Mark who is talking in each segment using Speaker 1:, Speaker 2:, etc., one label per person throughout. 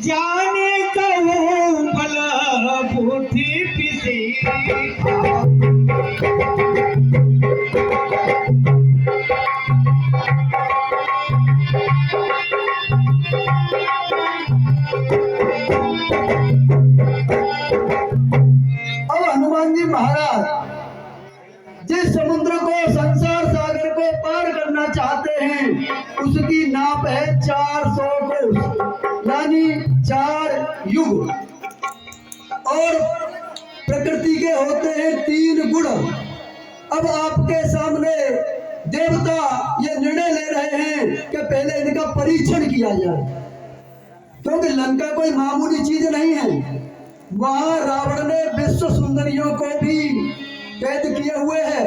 Speaker 1: जाने कहूँ भला बूढ़ी पिसी
Speaker 2: अब हनुमान जी महाराज जिस समुद्र को संसार सागर को पार करना चाहते हैं उसकी नाप है 400 कोस यानी 4 युग। और प्रकृति के होते हैं 3 गुण। अब आपके सामने देवता ये निर्णय ले रहे हैं कि पहले इनका परीक्षण किया जाए, क्योंकि लंका कोई मामूली चीज नहीं है। वहां रावण ने विश्व सुंदरियों को भी कैद किए हुए हैं,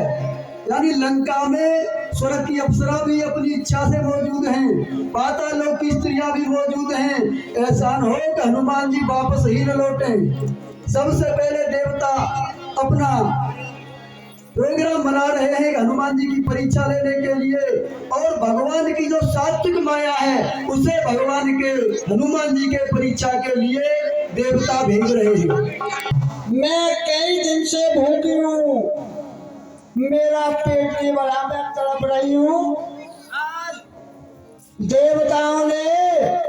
Speaker 2: यानी लंका में स्वर्ग की अप्सरा भी अपनी इच्छा से मौजूद हैं, पाताल लोक की स्त्रियां भी मौजूद हैं। एहसान हो कि हनुमान जी वापस ही न लौटे। सबसे पहले देवता अपना प्रोग्राम बना रहे हैं हनुमान जी की परीक्षा लेने के लिए, और भगवान की जो सात्विक माया है उसे भगवान के हनुमान जी के परीक्षा के लिए देवता भेज रहे हैं।
Speaker 3: मैं कई दिन से भूखी हूँ, मेरा पेट के बराबर तड़प रही हूँ। देवताओं ने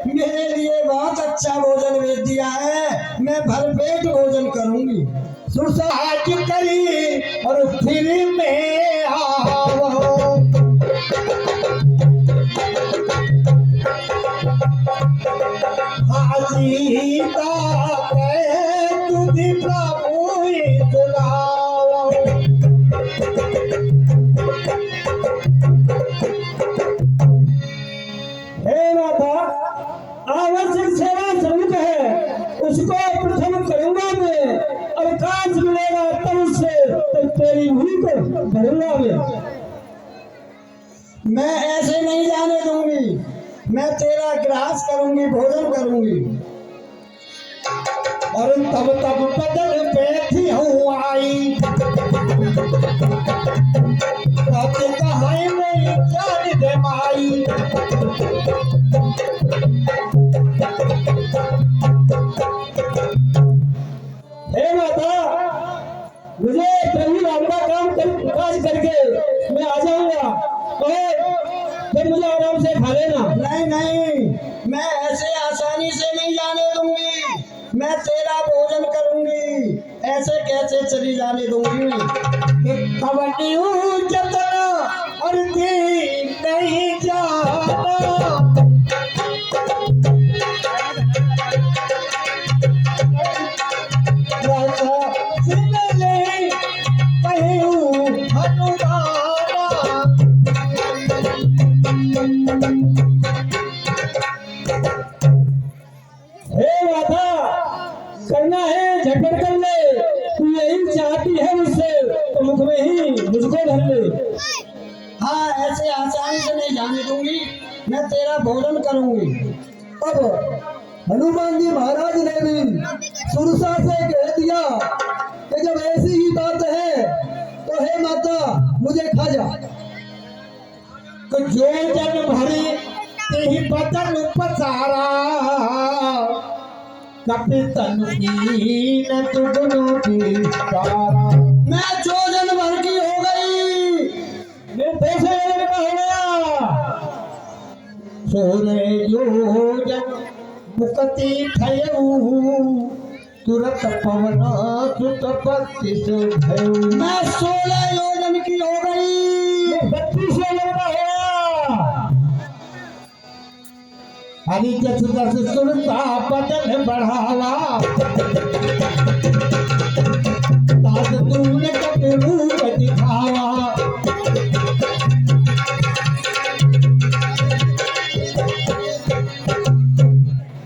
Speaker 3: मेरे लिए बहुत अच्छा भोजन भेज दिया है, मैं भरपेट भोजन करूंगी। सुसाज करी और फिर मैं आओ। सीता तुझी प्रभु बुलाओ। हे माता, आवश्यक सेवा स्वरूप है, उसको प्रथम करूंगा मैं। अवकाश मिलेगा तब उससे तब तेरी भूख भरूंगा मैं ऐसे नहीं जाने दूंगी। मैं तेरा ग्रास करूंगी, भोजन करूंगी। और तब तब बदन पे थी हूँ आई, कहाई में जान दे माई। हे माता, मुझे प्रभु राम का काज करके मैं आ जाऊंगा और फिर मुझे आराम से खा लेना। नहीं नहीं, मैं ऐसे आसानी से नहीं जाने दूंगी। मैं तेरा भोजन करूंगी, ऐसे कैसे चली जाने दूंगी। कबड्डी जतना और नहीं जाना। करना है झटपट कर ले, तू यही चाहती है मुझसे तो मुख में ही मुझको धर ले। हाँ, ऐसे आसानी से नहीं जाने दूंगी, मैं तेरा भोजन करूंगी।
Speaker 2: अब हनुमान जी महाराज ने भी सुरसा से कह दिया कि जब ऐसी ही बात है तो हे माता मुझे खा जा।
Speaker 3: तो जो जन भरी ते ही बदन पसारा, कपितन की न तुगनो की तारा। मैं जोजन भर की हो गई, मैं 200 का हो गया। सोरे योजन मुक्ति ठयऊ, तुरंत पवन सुत पति से भयऊ। मैं 16 योजन की हो गई, 32 योजन का हो गया। हरि जस जस सुरता बदन बढ़ावा, ताज तूने कट रूप दिखावा।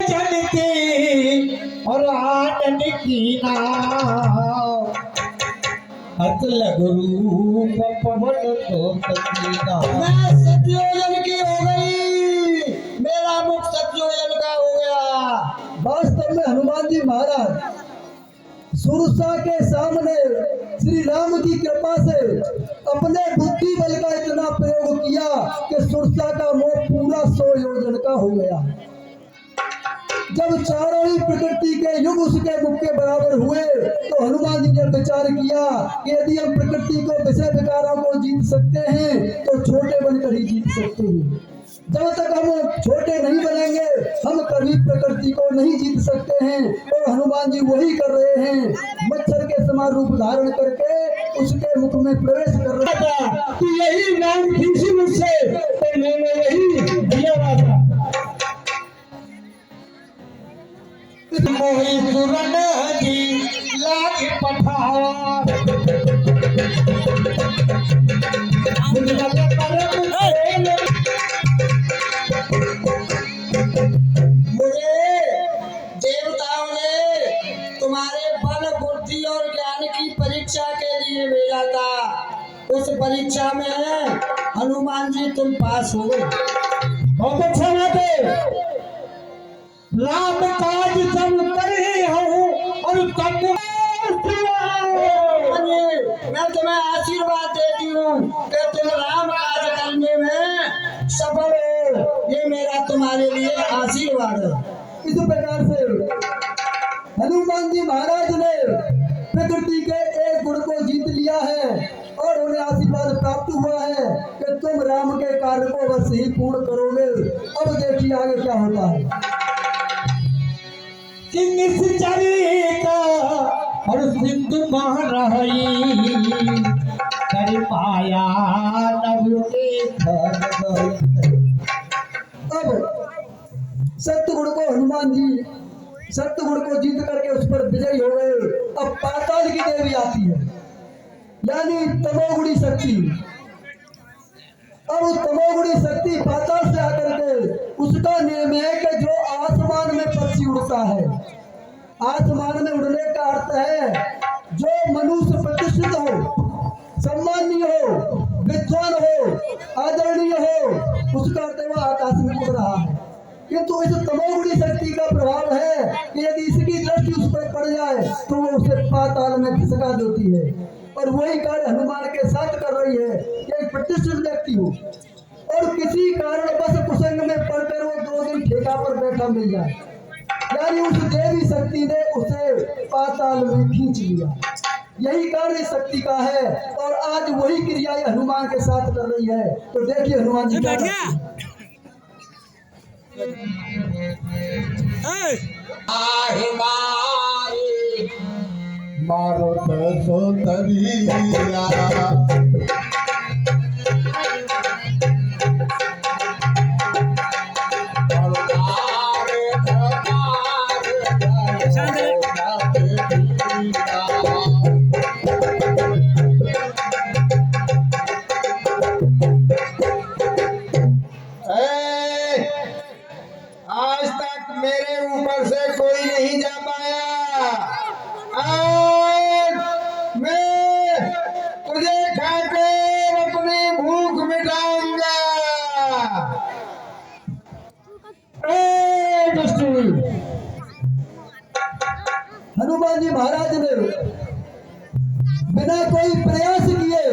Speaker 3: जनती और आनंद की नाव, अतल गुरु पवन तो सकीना। मैं सत्योजन की हो गई, मेरा मुख सत्योजन का हो गया।
Speaker 2: वास्तव में हनुमान जी महाराज सुरसा के सामने श्री राम की कृपा से अपने बुद्धि बल का इतना प्रयोग किया कि सुरसा का मोह पूरा का हो गया। जब चारों ही प्रकृति के युग उसके मुख के बराबर हुए तो हनुमान जी ने विचार किया कि यदि हम प्रकृति को विषय विकारों को जीत सकते हैं तो छोटे बनकर ही जीत सकते हैं। जब तक हम छोटे नहीं बनेंगे हम कभी प्रकृति को नहीं जीत सकते हैं। और हनुमान जी वही कर रहे हैं, मच्छर के समान रूप धारण करके उसके मुख में प्रवेश कर रहे हैं।
Speaker 3: तो यही नाम थी मुझसे, तो मैंने यही दिया हुआ था।
Speaker 1: मोही सुरन जी लागे पठावा
Speaker 4: मुझे देवताओं ने तुम्हारे बल बुद्धि और ज्ञान की परीक्षा के लिए भेजा था। उस परीक्षा में हनुमान जी तुम पास हो गए।
Speaker 3: बहुत अच्छा बात है। राम काज सब करे हो और तब
Speaker 4: मैं तुम्हें आशीर्वाद देती हूँ कि तुम राम काज करने में सफल हो। ये मेरा तुम्हारे लिए आशीर्वाद है।
Speaker 2: इस प्रकार से हनुमान जी महाराज ने प्रकृति के एक गुण को जीत लिया है और उन्हें आशीर्वाद प्राप्त हुआ है कि तुम राम के कार्य को बस ही पूर्ण करोगे। अब देखिए आगे क्या होता है।
Speaker 3: चरिता और सिंधु महाराई कर पाया नभ के
Speaker 2: अब सत्य गुण को हनुमान जी सत्य गुण को जीत करके उस पर विजयी हो गए। अब पाताल की देवी आती है, यानी तमोगुणी शक्ति। अब तमोगुणी शक्ति पाताल से आकर के उसका नियम है कि जो आसमान में पक्षी उड़ता है, आसमान में उड़ने का अर्थ है जो मनुष्य प्रतिष्ठित हो, सम्मानीय हो, विद्वान हो, आदरणीय हो, उसका अर्थ वह आकाश में उड़ रहा है। किंतु इस तमोगुणी शक्ति का प्रभाव है कि यदि इसकी दृष्टि उस पर पड़ जाए तो वो उसे पाताल में खिसका देती है। और वही कार्य हनुमान के साथ कर रही है कि एक प्रतिष्ठित व्यक्ति हो और किसी कारण बस कुसंग में पड़कर वो 2 दिन ठेका पर बैठा मिल जाए, यानी उस देवी शक्ति ने उसे पाताल में खींच लिया। यही कार्य शक्ति का है और आज वही क्रिया ये हनुमान के साथ कर रही है। तो देखिए हनुमान जी क्या करते हैं।
Speaker 1: मारो सोतरिया आज तक मेरे ऊपर से कोई नहीं जा पाया। आज मैं तुझे खाकर अपनी भूख मिटाऊंगा।
Speaker 2: हनुमान जी महाराज ने बिना कोई प्रयास किए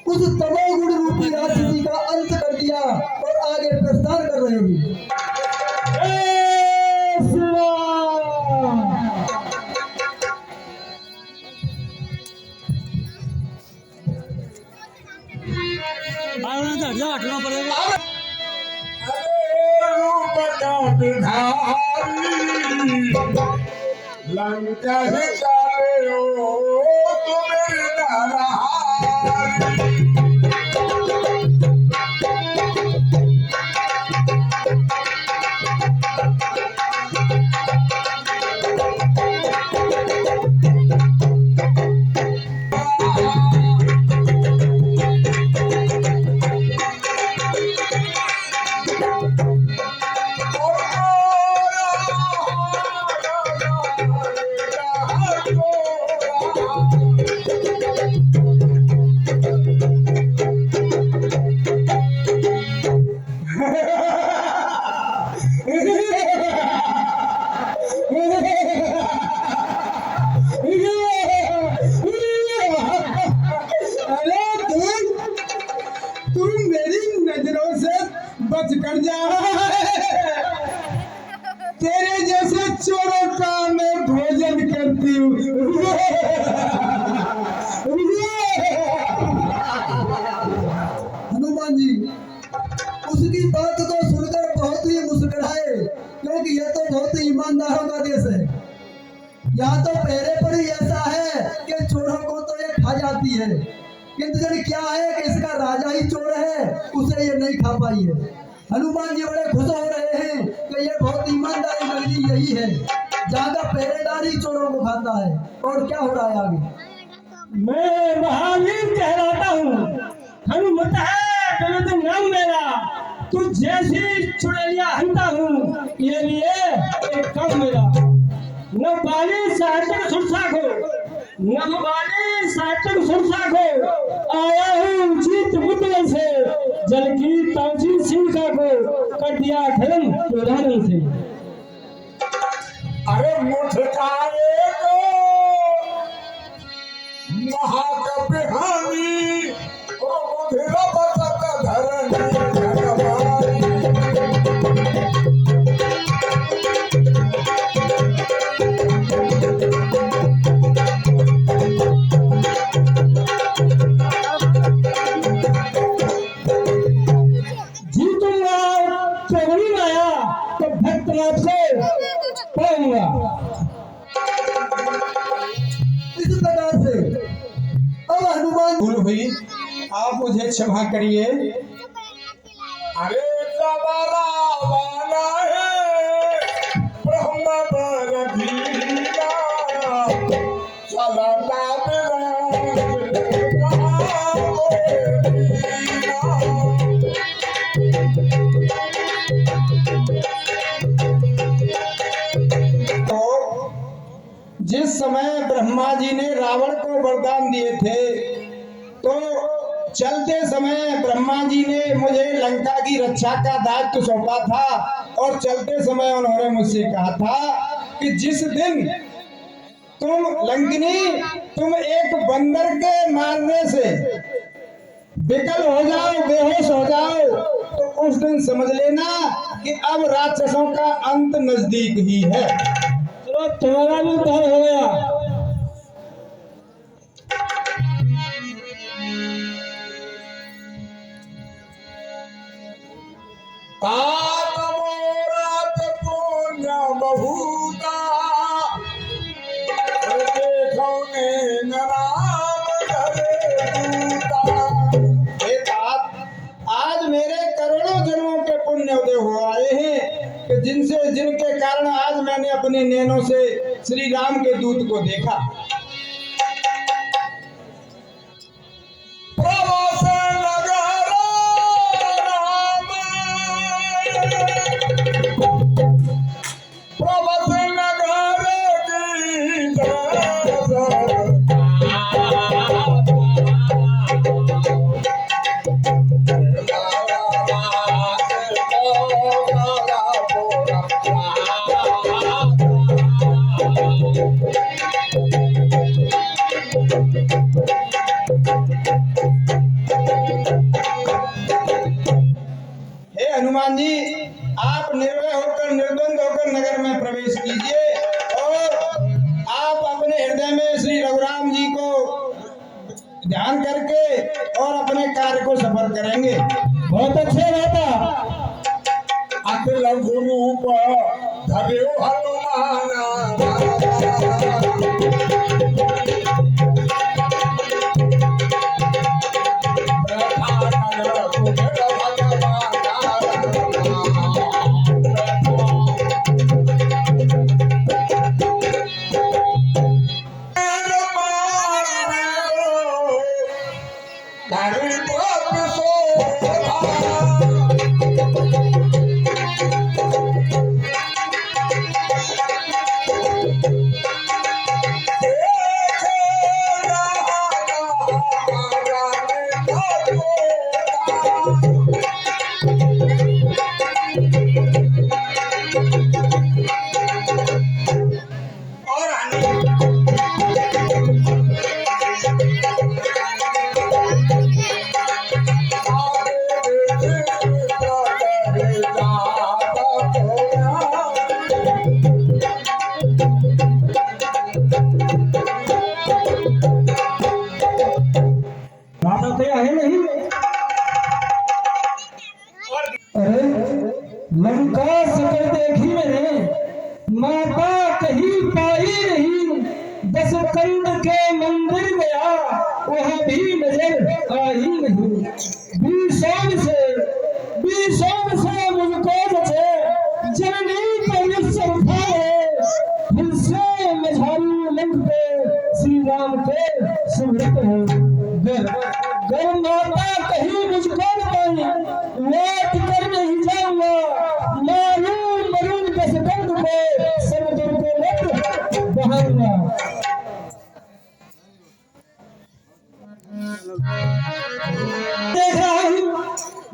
Speaker 2: उस तमोगुण रूपी राक्षसी का अंत कर दिया और आगे प्रस्थान कर रहे हैं।
Speaker 3: हटना पड़ेगा।
Speaker 1: लंका ही चाले हो तुम्हें नाराज। तुम मेरी नजरों से बच कर जा।
Speaker 2: कि ये तो बहुत ईमानदारों का देश है। यहाँ तो पहरे पर ही ऐसा है कि चोरों को तो ये खा जाती है, किंतु जब क्या है कि इसका राजा ही चोर है, उसे ये नहीं खा पाई है। हनुमान जी बड़े खुश हो रहे हैं कि ये बहुत ईमानदारी नगरी यही है जहाँ का पहरेदार ही चोरों को खाता है। और क्या हो रहा है आगे?
Speaker 3: मैं महावीर कहलाता हूँ, हनुमत है पवित्र नाम मेरा। तू जैसी चुड़ैलिया हंता हूँ, ये लिए एक काम मेरा। न बाली साहित्यक सुरसाख हो, न बाली साहित्यक सुरसाख हो। आया हूँ जीत बुद्ध से, जल की ताजी सिंका को कर दिया धर्म प्रधान से।
Speaker 1: अरे मुठकाए को महाकवि हामी ओ मुधिर बसत धरणी जगवारी।
Speaker 3: जीतूंगा प्रभु माया तो भक्तनाथ को पाऊंगा।
Speaker 2: इस प्रकार से अब हनुमान
Speaker 1: भूल हुई, आप मुझे क्षमा करिए। अरे सवारा वाला है ब्रह्म पर धीरा, चलता जिस समय ब्रह्मा जी ने रावण को वरदान दिए थे, तो चलते समय ब्रह्मा जी ने मुझे लंका की रक्षा का दायित्व सौंपा था। और चलते समय उन्होंने मुझसे कहा था कि जिस दिन तुम लंकिनी तुम एक बंदर के मारने से विकल हो जाओ, बेहोश हो जाओ, तो उस दिन समझ लेना कि अब राक्षसों का अंत नजदीक ही है।
Speaker 3: चलो तुम्हारा भी उद्धार हो गया।
Speaker 1: मोरात पुण्य बहुता देखो ने नाम धरे दूता। हे तात, आज मेरे करोड़ों जन्मों के पुण्य उदय हो आए हैं कि जिनके कारण आज मैंने अपने नैनों से श्री राम के दूत को देखा। हनुमान जी, आप निर्भय होकर निर्द्वंद होकर नगर में प्रवेश कीजिए और आप अपने हृदय में श्री रघुराम जी को ध्यान करके और अपने कार्य को सफल करेंगे।
Speaker 3: बहुत अच्छे रहता।
Speaker 1: अखिल गुरूप धर्यो हनुमान।
Speaker 3: है नहीं। अरे लंका सकल देखी मैंने, सोम से मुझको जचे जननी परमेश्वर उठाए, फिर से मैं झाड़ू लंक पे श्री राम के सुमरत हूँ। गर माता कहीं मुझको न पाई, लौट कर नहीं जाऊंगा, मालूम मरून बस बंद पे समुद्र को लट बहाऊंगा। देख रहा हूँ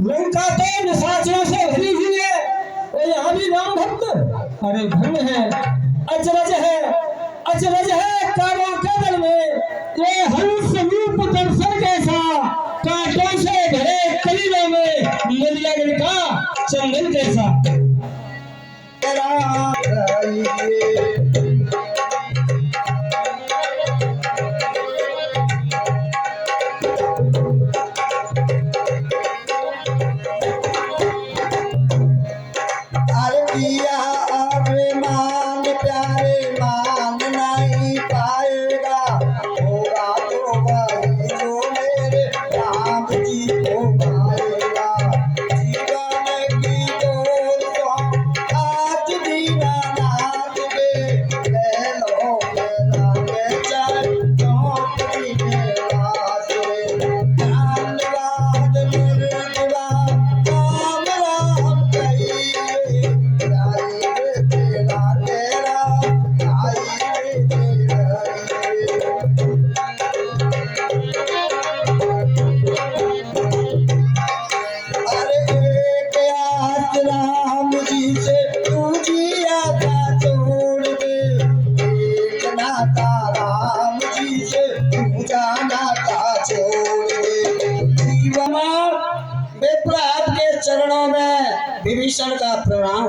Speaker 3: लंका तो निशाचरों से भरी हुई है और यहाँ भी राम भक्त अरे भंग है, अचरज है, अचरज है कारों के दल में ये हंस रूप दर्शन कैसा, कांटों से भरे कलीलों में नदियागढ़ का चंदन कैसा।
Speaker 4: अरे पिया अभिमान प्यारे मान नहीं पाएगा, होगा तो वही जो मेरे राम जी को पाएगा। जीवन की डोर तो आज भी ना नाच के, ले लो मेरा बेचार चौंकड़ी में रास रे। धन्यवाद निर्दिवा राम राम कहिए, आई रे तेरा तेरा, आई रे तेरा अरे एक आज राम जी से तू जिया था छोड़ दे, एक नाता राम जी से तू जाना था छोड़ दे। जीवन विप्राट के चरणों में विभीषण का प्रणाम।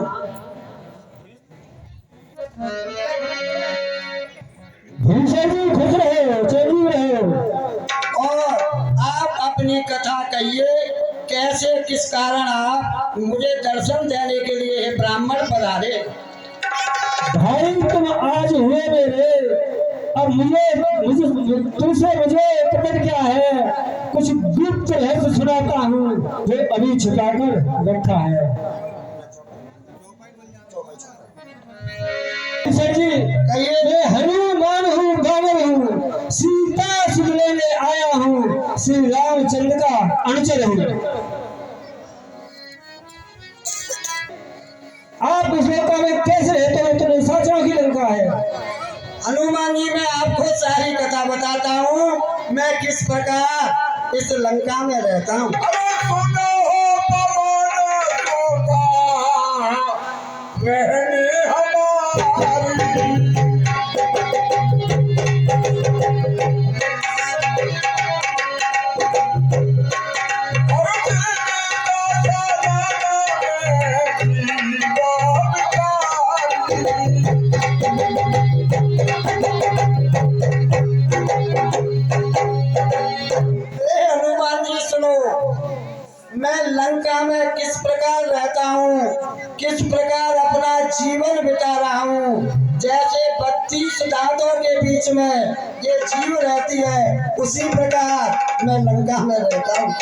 Speaker 3: भीषण जी खुश रहे, चैनी रहे।
Speaker 4: और आप अपनी कथा कहिए, कैसे किस कारण आप मुझे दर्शन देने के लिए ब्राह्मण पधारे।
Speaker 3: भाई तुम आज हुए मेरे, अब मुझे तुमसे मुझे कदर क्या है, कुछ गुप्त रहस्य सुनाता हूँ जो अभी छिपा कर रखा है। सर जी
Speaker 4: कहिए।
Speaker 3: मैं हनुमान हूँ, गावर हूँ, सीता सुध लेने आया हूँ, श्री रामचंद्र का अनुचर हूँ। आप इस लंका में कैसे रहते हो, तो निशाचरों की लंका है।
Speaker 4: हनुमान जी मैं आपको सारी कथा बताता हूँ, मैं किस प्रकार इस लंका में रहता हूँ। हनुमान जी सुनो, मैं लंका में किस प्रकार रहता हूँ, किस प्रकार अपना जीवन बिता रहा हूँ। जैसे 32 दांतों के बीच में ये जीव रहती है, उसी प्रकार मैं लंका में रहता हूँ।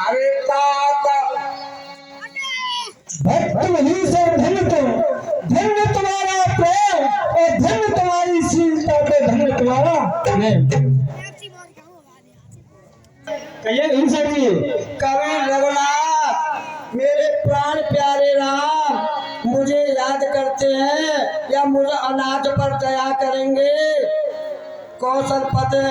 Speaker 4: अरे
Speaker 3: भक्त नहीं सर धन्य तुम, धन्य तुम्हारा प्रेम और धन्य तुम्हारी शीलता पे धन्य तुम्हारा प्रेम। कहिए हिंसा जी।
Speaker 4: कवि रघुनाथ मेरे प्राण प्यारे राम मुझे याद करते हैं या मुझे अनाथ पर दया करेंगे। कौशल पते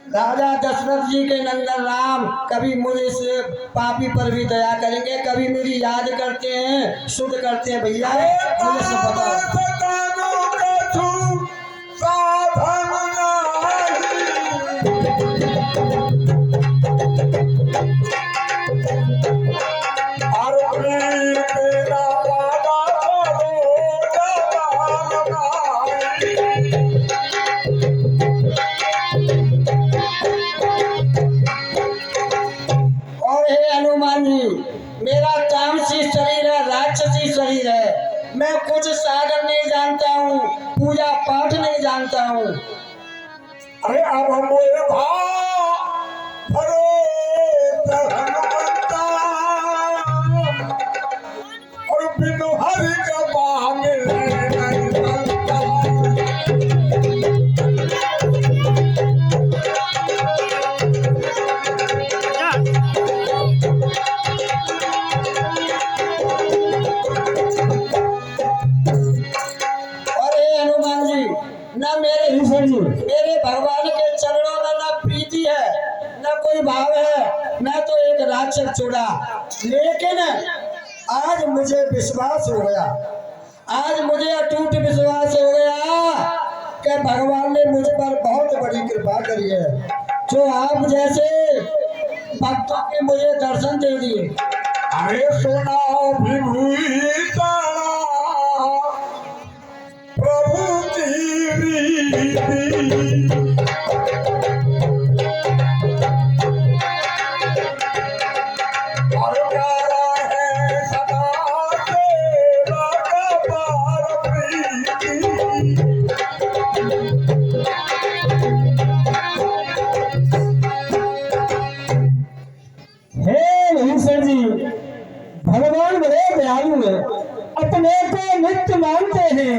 Speaker 4: राजा दशरथ जी के नंदन राम कभी मुझे से पापी पर भी दया करेंगे, कभी मेरी याद करते हैं, शुद्ध करते हैं। भैया मुझे सब बताओ। मेरा तामसी शरीर है, राक्षसी शरीर है, मैं कुछ साधन नहीं जानता हूँ, पूजा पाठ नहीं जानता हूँ।
Speaker 2: अरे अब हम
Speaker 3: भीषण जी।
Speaker 4: मेरे भगवान के चरणों में ना प्रीति है ना कोई भाव है, मैं तो एक राक्षस छोड़ा। लेकिन आज मुझे विश्वास हो गया, आज मुझे अटूट विश्वास हो गया कि भगवान ने मुझ पर बहुत बड़ी कृपा करी है, जो आप जैसे भक्तों के मुझे दर्शन दे दिए।
Speaker 1: अरे सुनाओ विभूषण प्रभु की रीति। और प्यारा है सदा सेवा का पार प्रीति।
Speaker 3: हे भीषण जी, भगवान बड़े दयालु हैं, अपने को नित्य मानते हैं,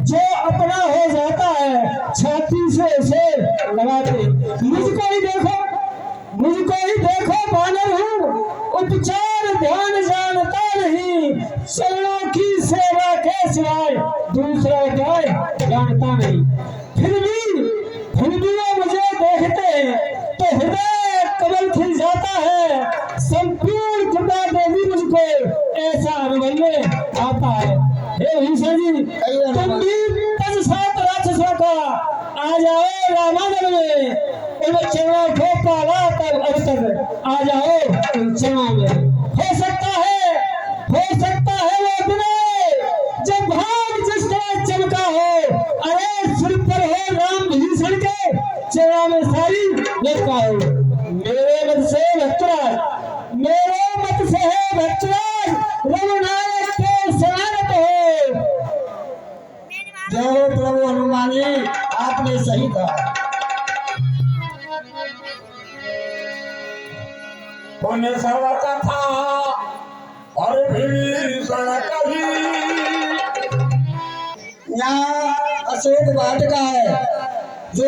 Speaker 3: जो अपना हो जाता है छाती से उसे लगाते। मुझको ही देखो बानर हूँ, उपचार ध्यान जानता नहीं, चरणों की सेवा के सिवाय दूसरा उपाय जानता नहीं। फिर भी वो मुझे देखते हैं तो हृदय कमल खिल जाता है, संपूर्ण कृपा देवी मुझको ऐसा अनुभव में आता है। हे भीषण जी, तुम भी 5-7 राक्षसों का आ जाओ रामायण में, उन चरणों को पाला तब अवसर आ जाओ उन चरणों में। हो सकता है वो दिन जब भाग जिस तरह चमका हो, अरे सिर पर हो राम भीषण के चरणों में सारी लटका हो। मेरे मत से है भक्तराज रघुनायक के शरणागत हो।
Speaker 4: जय हो प्रभु हनुमान जी, आपने सही कहा।
Speaker 1: पुण्य सर्व कथा और भीषण कही।
Speaker 4: यहाँ अशोक वाटिका है, जो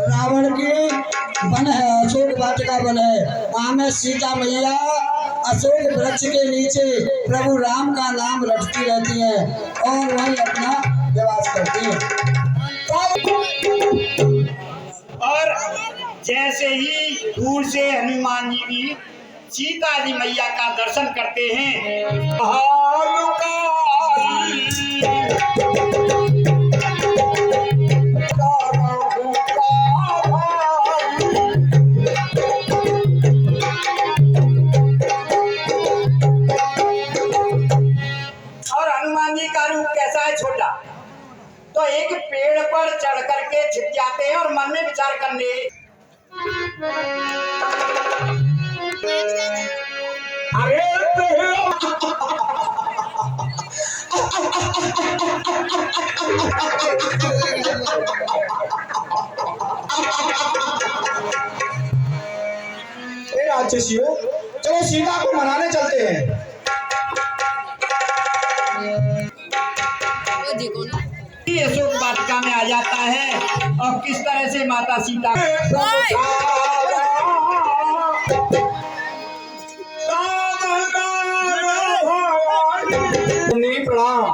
Speaker 4: रावण की वन है, अशोक वाटिका वन है। वहाँ में सीता मैया अशोक वृक्ष के नीचे प्रभु राम का नाम रटती रहती है और वहीं अपना निवास करती है।
Speaker 5: और जैसे ही दूर से हनुमान जी भी सीता जी मैया का दर्शन करते हैं, और हनुमान जी का रूप कैसा है, छोटा, तो एक पेड़ पर चढ़ करके छिप जाते हैं और मन में विचार करने।
Speaker 1: अरे राक्षसियों, चलो सीता को मनाने चलते हैं।
Speaker 5: अशोक वाटिका में आ जाता है और किस तरह से माता सीता
Speaker 1: प्रणाम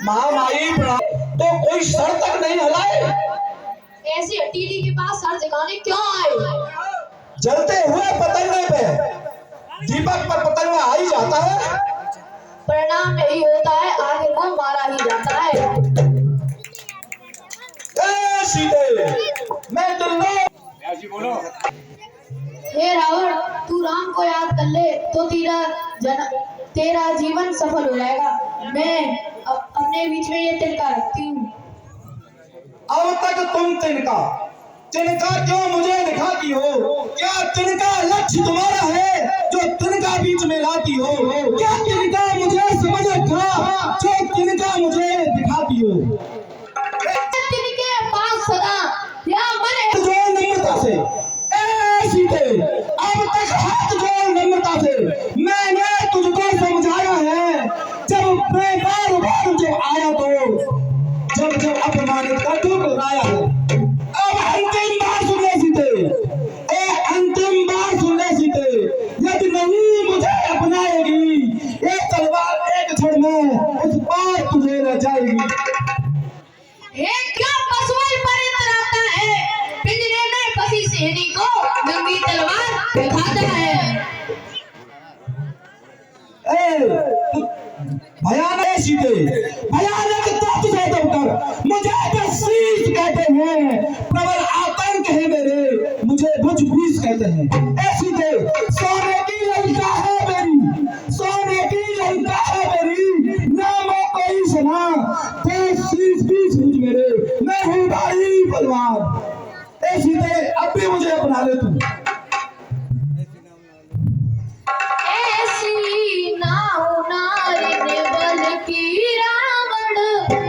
Speaker 1: महामाई प्रणाम। तो कोई सर तक नहीं हलाए,
Speaker 6: ऐसी हटीली के पास सर जगाने क्यों आए?
Speaker 1: जलते हुए पतंगे पे दीपक पर पतंगा आ ही जाता है।
Speaker 6: परिणाम यही होता है, आगे वो मारा ही जाता है।
Speaker 1: सीते मैं बोलो।
Speaker 6: हे रावण, तू राम को याद कर ले तो तेरा जीवन सफल हो जाएगा। मैं अपने बीच में ये तिनका रखती हूँ।
Speaker 1: अब तक तुम तिनका क्यों मुझे दिखाती हो? क्या तिनका लक्ष्य तुम्हारा है जो तिनका बीच में लाती हो? क्या तिनका मुझे समझ था जो तिनका मुझे दिखाती हो?
Speaker 6: तिनके पास सदा या मन है।
Speaker 1: जोड़ नम्रता से सीते, अब तक हाथ जोड़ नम्रता से मैंने तुझको समझाया है। जब मैं बार जब आया तो जब अपमानित का ठुकराया है। अब अंतिम बार सुन ले सीते, अंतिम बार सुन ले सीते, यदि नहीं मुझे अपनाएगी, एक तलवार एक क्षण में उस पार तुझे न जाएगी।
Speaker 6: हे क्यों पशुओं पर
Speaker 1: भयानक सीधे भयानक तत्व से दबकर मुझे बसीस कहते हैं, प्रबल आतंक है मेरे, मुझे भुज बीस कहते हैं। ऐसी दे सोने की लंका है मेरी, सोने की लंका है मेरी, नामो कोई सुना, शीश बीस भुज मेरे, मैं हूँ भाई बलवान। ऐसी दे अब भी मुझे अपना ले तू।
Speaker 6: ऐसी नाउ नारी ने बल की रावण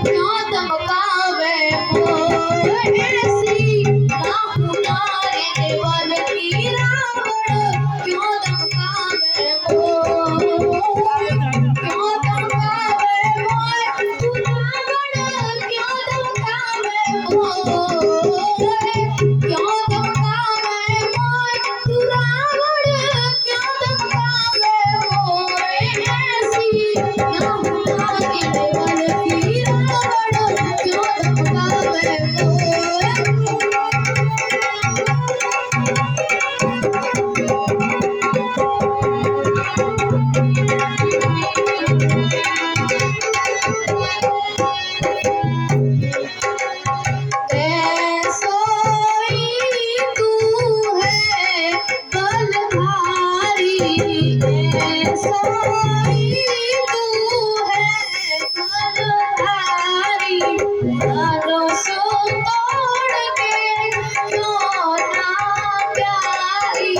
Speaker 6: क्यों धमकावे मोर। ऐसी नाउ नारी ने बल की रावण क्यों धमकावे मोर, क्यों धमकावे मोर, तू रावण क्यों धमकावे मोर, क्यों धमकावे मोर, तू रावण क्यों धमकावे मोर। ऐसी नाउ नारी ने बल की रावण क्यों धमकावे मोर। ऐसोई तू है बलधारी, ऐसोई तू है बलधारी, धनुषो तोड़ के क्यों ना प्यारी।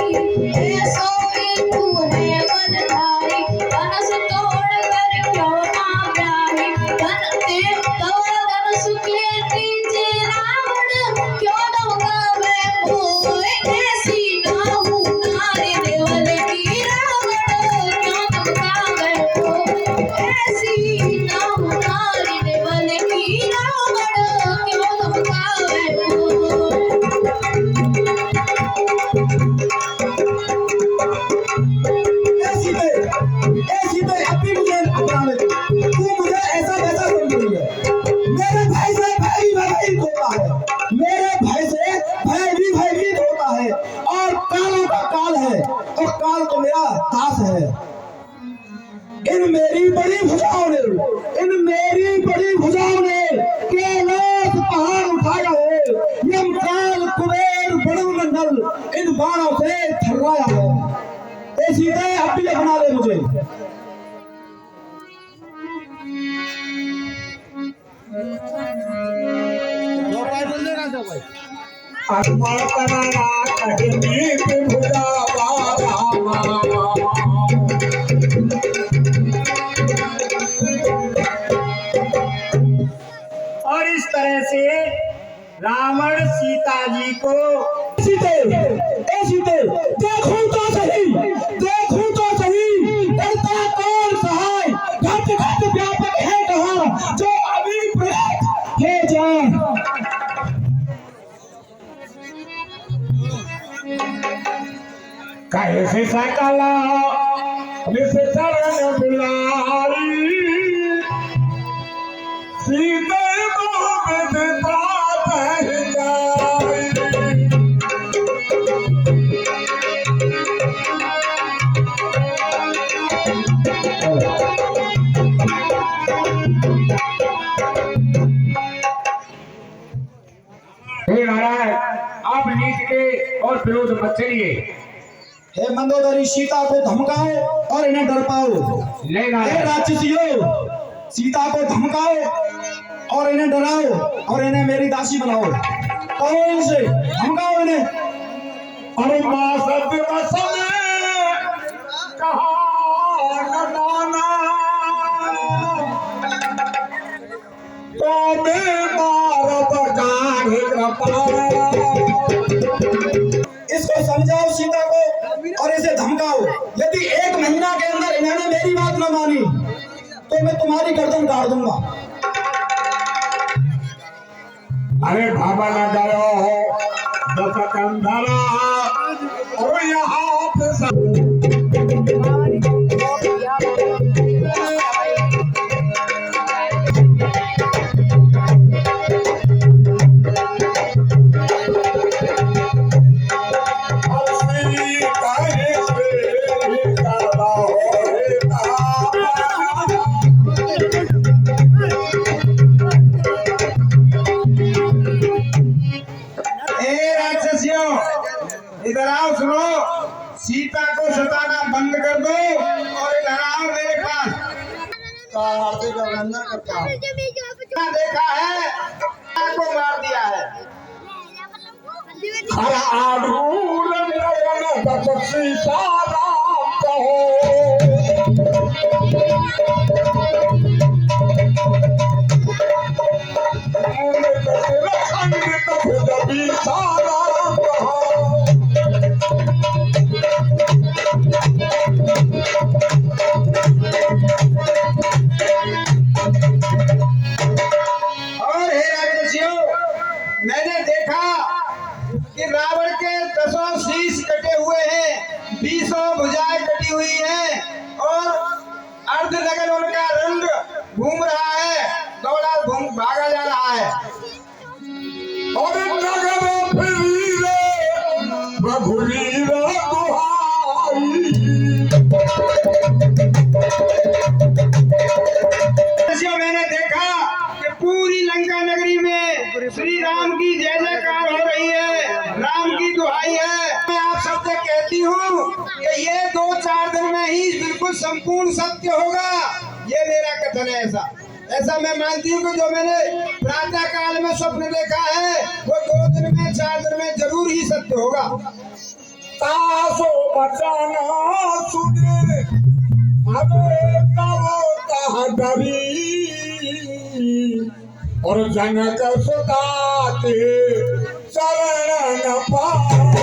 Speaker 6: ऐसोई तू है बलधारी, धनुष तोड़ कर क्यों ना प्यारी। बनते धनुष के नीचे रावण क्यों धमकावे मोर। ऐसी नाउ नारी ने बल की रावण क्यों धमकावे मोर। ऐसी नाउ नारी ने बल की रावण क्यों धमकावे मोर।
Speaker 1: ऐसी दे अब भी मुझे अपना ले तू। मुझे ऐसा वैसा समझ रही है, मेरे भाई से भाई भयभीत होता है, मेरे भाई से भयभीत होता है, और कालों का काल है, और काल तो मेरा दास है। इन मेरी बड़ी भुजाओं ने, इन मेरी बड़ी भुजाओं ने कैलाश पहाड़ उठाया है, यमकाल कुबेर बड़ुमंडल इन बाणों से थर्राया है। ऐसी दे अब भी अपना ले मुझे।
Speaker 5: और इस तरह से रावण सीता जी को
Speaker 1: देखूं तो सही, डरता कौन सहाय, घट घट व्यापक है कहाँ, जो अभी प्रकट है जान।
Speaker 5: कैसे सकला चरण बुलाई, सीते आप नीति के और विरोध मत चलिए।
Speaker 1: हे मंदोदरी, सीता को धमकाओ और इन्हें डर पाओ। हे राक्षसियों, सीता को धमकाओ और इन्हें डराओ और इन्हें मेरी दासी बनाओ। कहो इनसे, धमकाओ इन्हें।
Speaker 5: अरे मां सत्य वसन कहा न माना, तो मैं मारत गाढ़ कृपा।
Speaker 1: इसको समझाओ सीता को और इसे धमकाओ। यदि 1 महीना के अंदर इन्होंने मेरी बात न मानी तो मैं तुम्हारी गर्दन काट दूंगा।
Speaker 5: अरे भाबा न डरो, दस कंधरा और यहाँ पे
Speaker 1: का हार्दिक अभिनंदन करता हूँ। देखा है को मार दिया है। मैंने देखा कि रावण के 10 शीश कटे हुए हैं, 20 भुजाएं कटी हुई हैं और अर्धनगर उनका रंग घूम रहा है, भागा जा रहा है। और नगर रघुवीर मैंने देखा कि पूरी लंका नगरी में श्री राम की जय जयकार हो रही है, राम की दुहाई है। मैं आप सबसे कहती हूँ कि ये 2-4 दिन में ही बिल्कुल संपूर्ण सत्य होगा, ये मेरा कथन है। ऐसा मैं मानती हूँ कि जो मैंने प्रातः काल में स्वप्न देखा है वो 2 दिन में 4 दिन में जरूर ही सत्य होगा। तासो बचाना सुने और जनक सुता के शरण न पाए।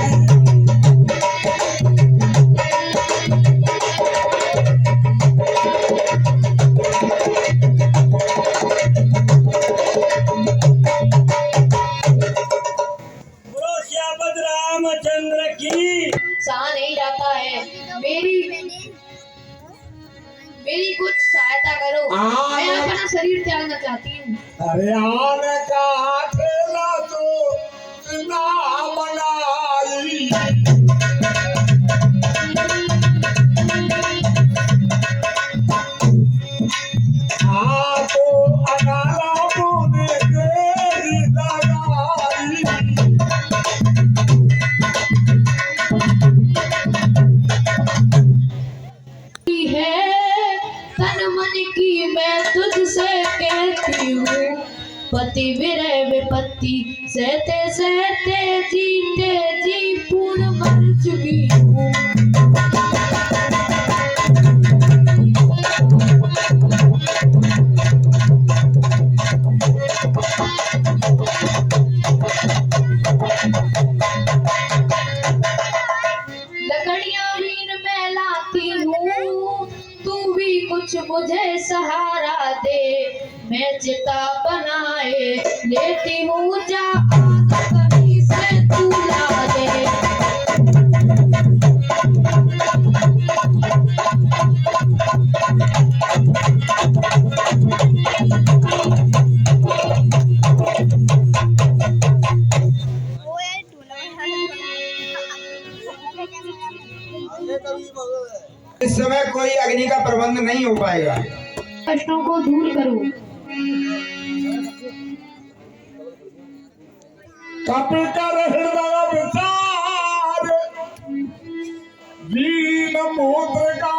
Speaker 5: रामचंद्र की
Speaker 6: सहा नहीं जाता है। मेरी कुछ सहायता करो, मैं अपना शरीर त्यागना चाहती हूँ।
Speaker 1: अरे आन का ठेला तो ना बनाई, हाँ तो अनाला बोने देरी लगाई।
Speaker 6: है तन मन की मैं तुझसे कहती हूँ, पति विरह विपत्ति सहते सहते जीते जी पूर्ण मर चुकी हूँ। लकड़ियाँ बीन मैं लाती हूँ, तू भी कुछ मुझे सहारा दे, मैं चिता बनाए लेती हूँ, जा आग कहीं से तू ला दे।
Speaker 1: इस समय कोई अग्नि का प्रबंध नहीं हो पाएगा।
Speaker 6: कष्टों को दूर करो।
Speaker 1: कपिकर हृदय विचार, दीन मूत्र का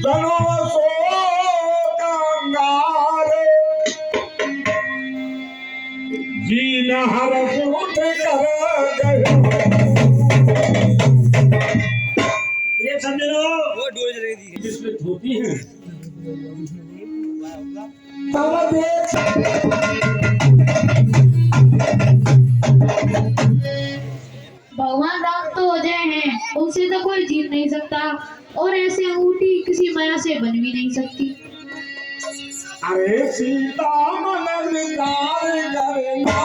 Speaker 1: जनो सो गंगार, दीन हर सूत कर गए।
Speaker 5: ये समझ लो वो जिसमें धोती है
Speaker 6: भगवान राम तो हो जाए हैं, उनसे तो कोई जीत नहीं सकता, और ऐसे अंगूठी किसी माया से बन भी नहीं सकती।
Speaker 1: अरे सीता मन विचार करना,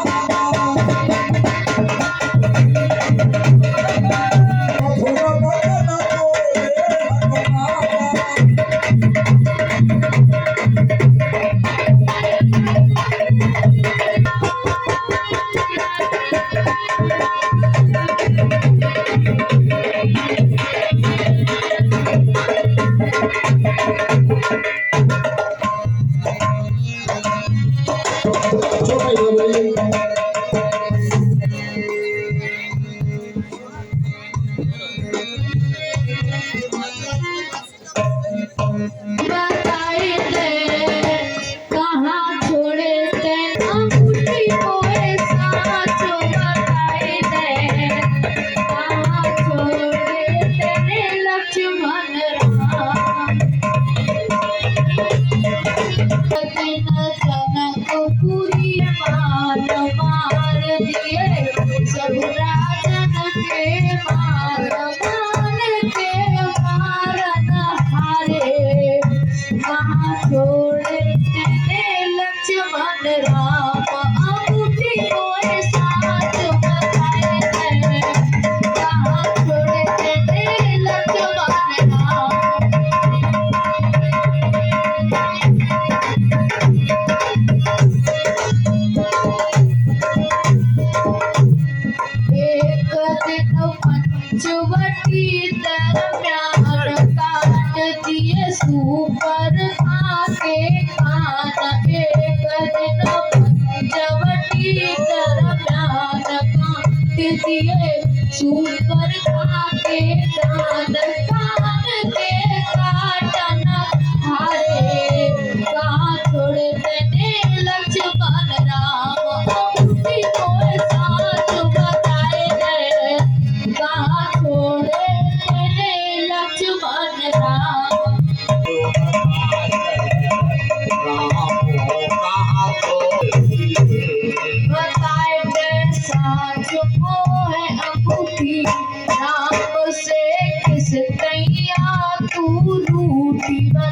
Speaker 3: छोटा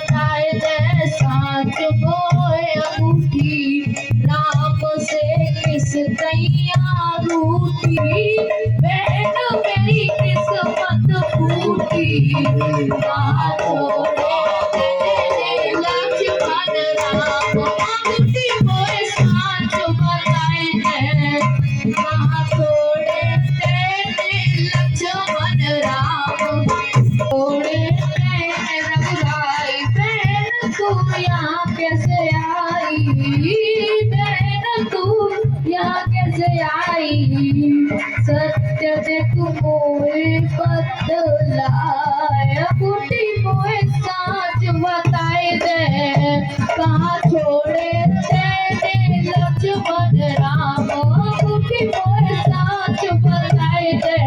Speaker 6: बताए दे साच मोए अंगूठी राम से किस दैया रूठी बहन मेरी किस्मत फूटी कहाँ छोड़े तेरे लक्ष्मण राम अंगूठी मोए साच बताए दे कहाँ छोड़े तेरे लक्ष्मण राम छोड़े तेरे रघुराई बहन तू यहाँ कैसे आई बहन तू यहाँ कैसे आई सत्य दे तू मोए बदलाए बूटी मोए साच बताए दे कहाँ छोड़े तेरे लक्ष्मण राम बूटी मोए साच बताए दे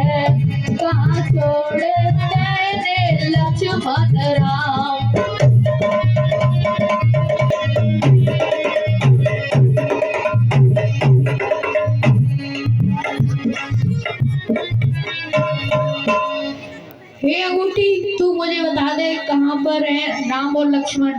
Speaker 6: कहाँ छोड़े तेरे लक्ष्मण राम। हे अंगूठी तू मुझे बता दे कहाँ पर है राम और लक्ष्मण।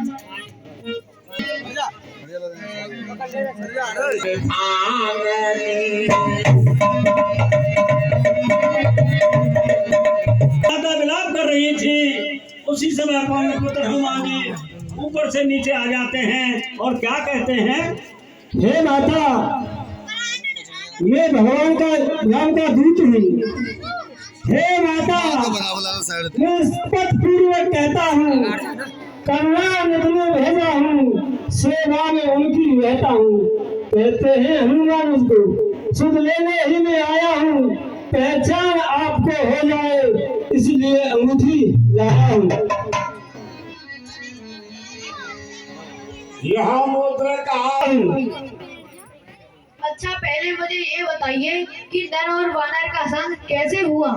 Speaker 3: माता विलाप कर रही थी, उसी समय पवन पुत्र हनुमान जी ऊपर से नीचे आ जाते हैं और क्या कहते हैं, हे माता मैं भगवान का राम का दूत हूँ। हे माता मैं शपथ पूर्वक कहता हूँ करुणा निधि में भेजा हूँ सेवा में उनकी रहता हूँ। कहते हैं हनुमान उसको सुध लेने ही में आया हूँ पहचान आपको हो जाए इसलिए अंगूठी लाया हूँ।
Speaker 5: यहाँ मुद्रा कहा
Speaker 6: अच्छा पहले मुझे ये बताइए कि नर और वानर का संग कैसे हुआ।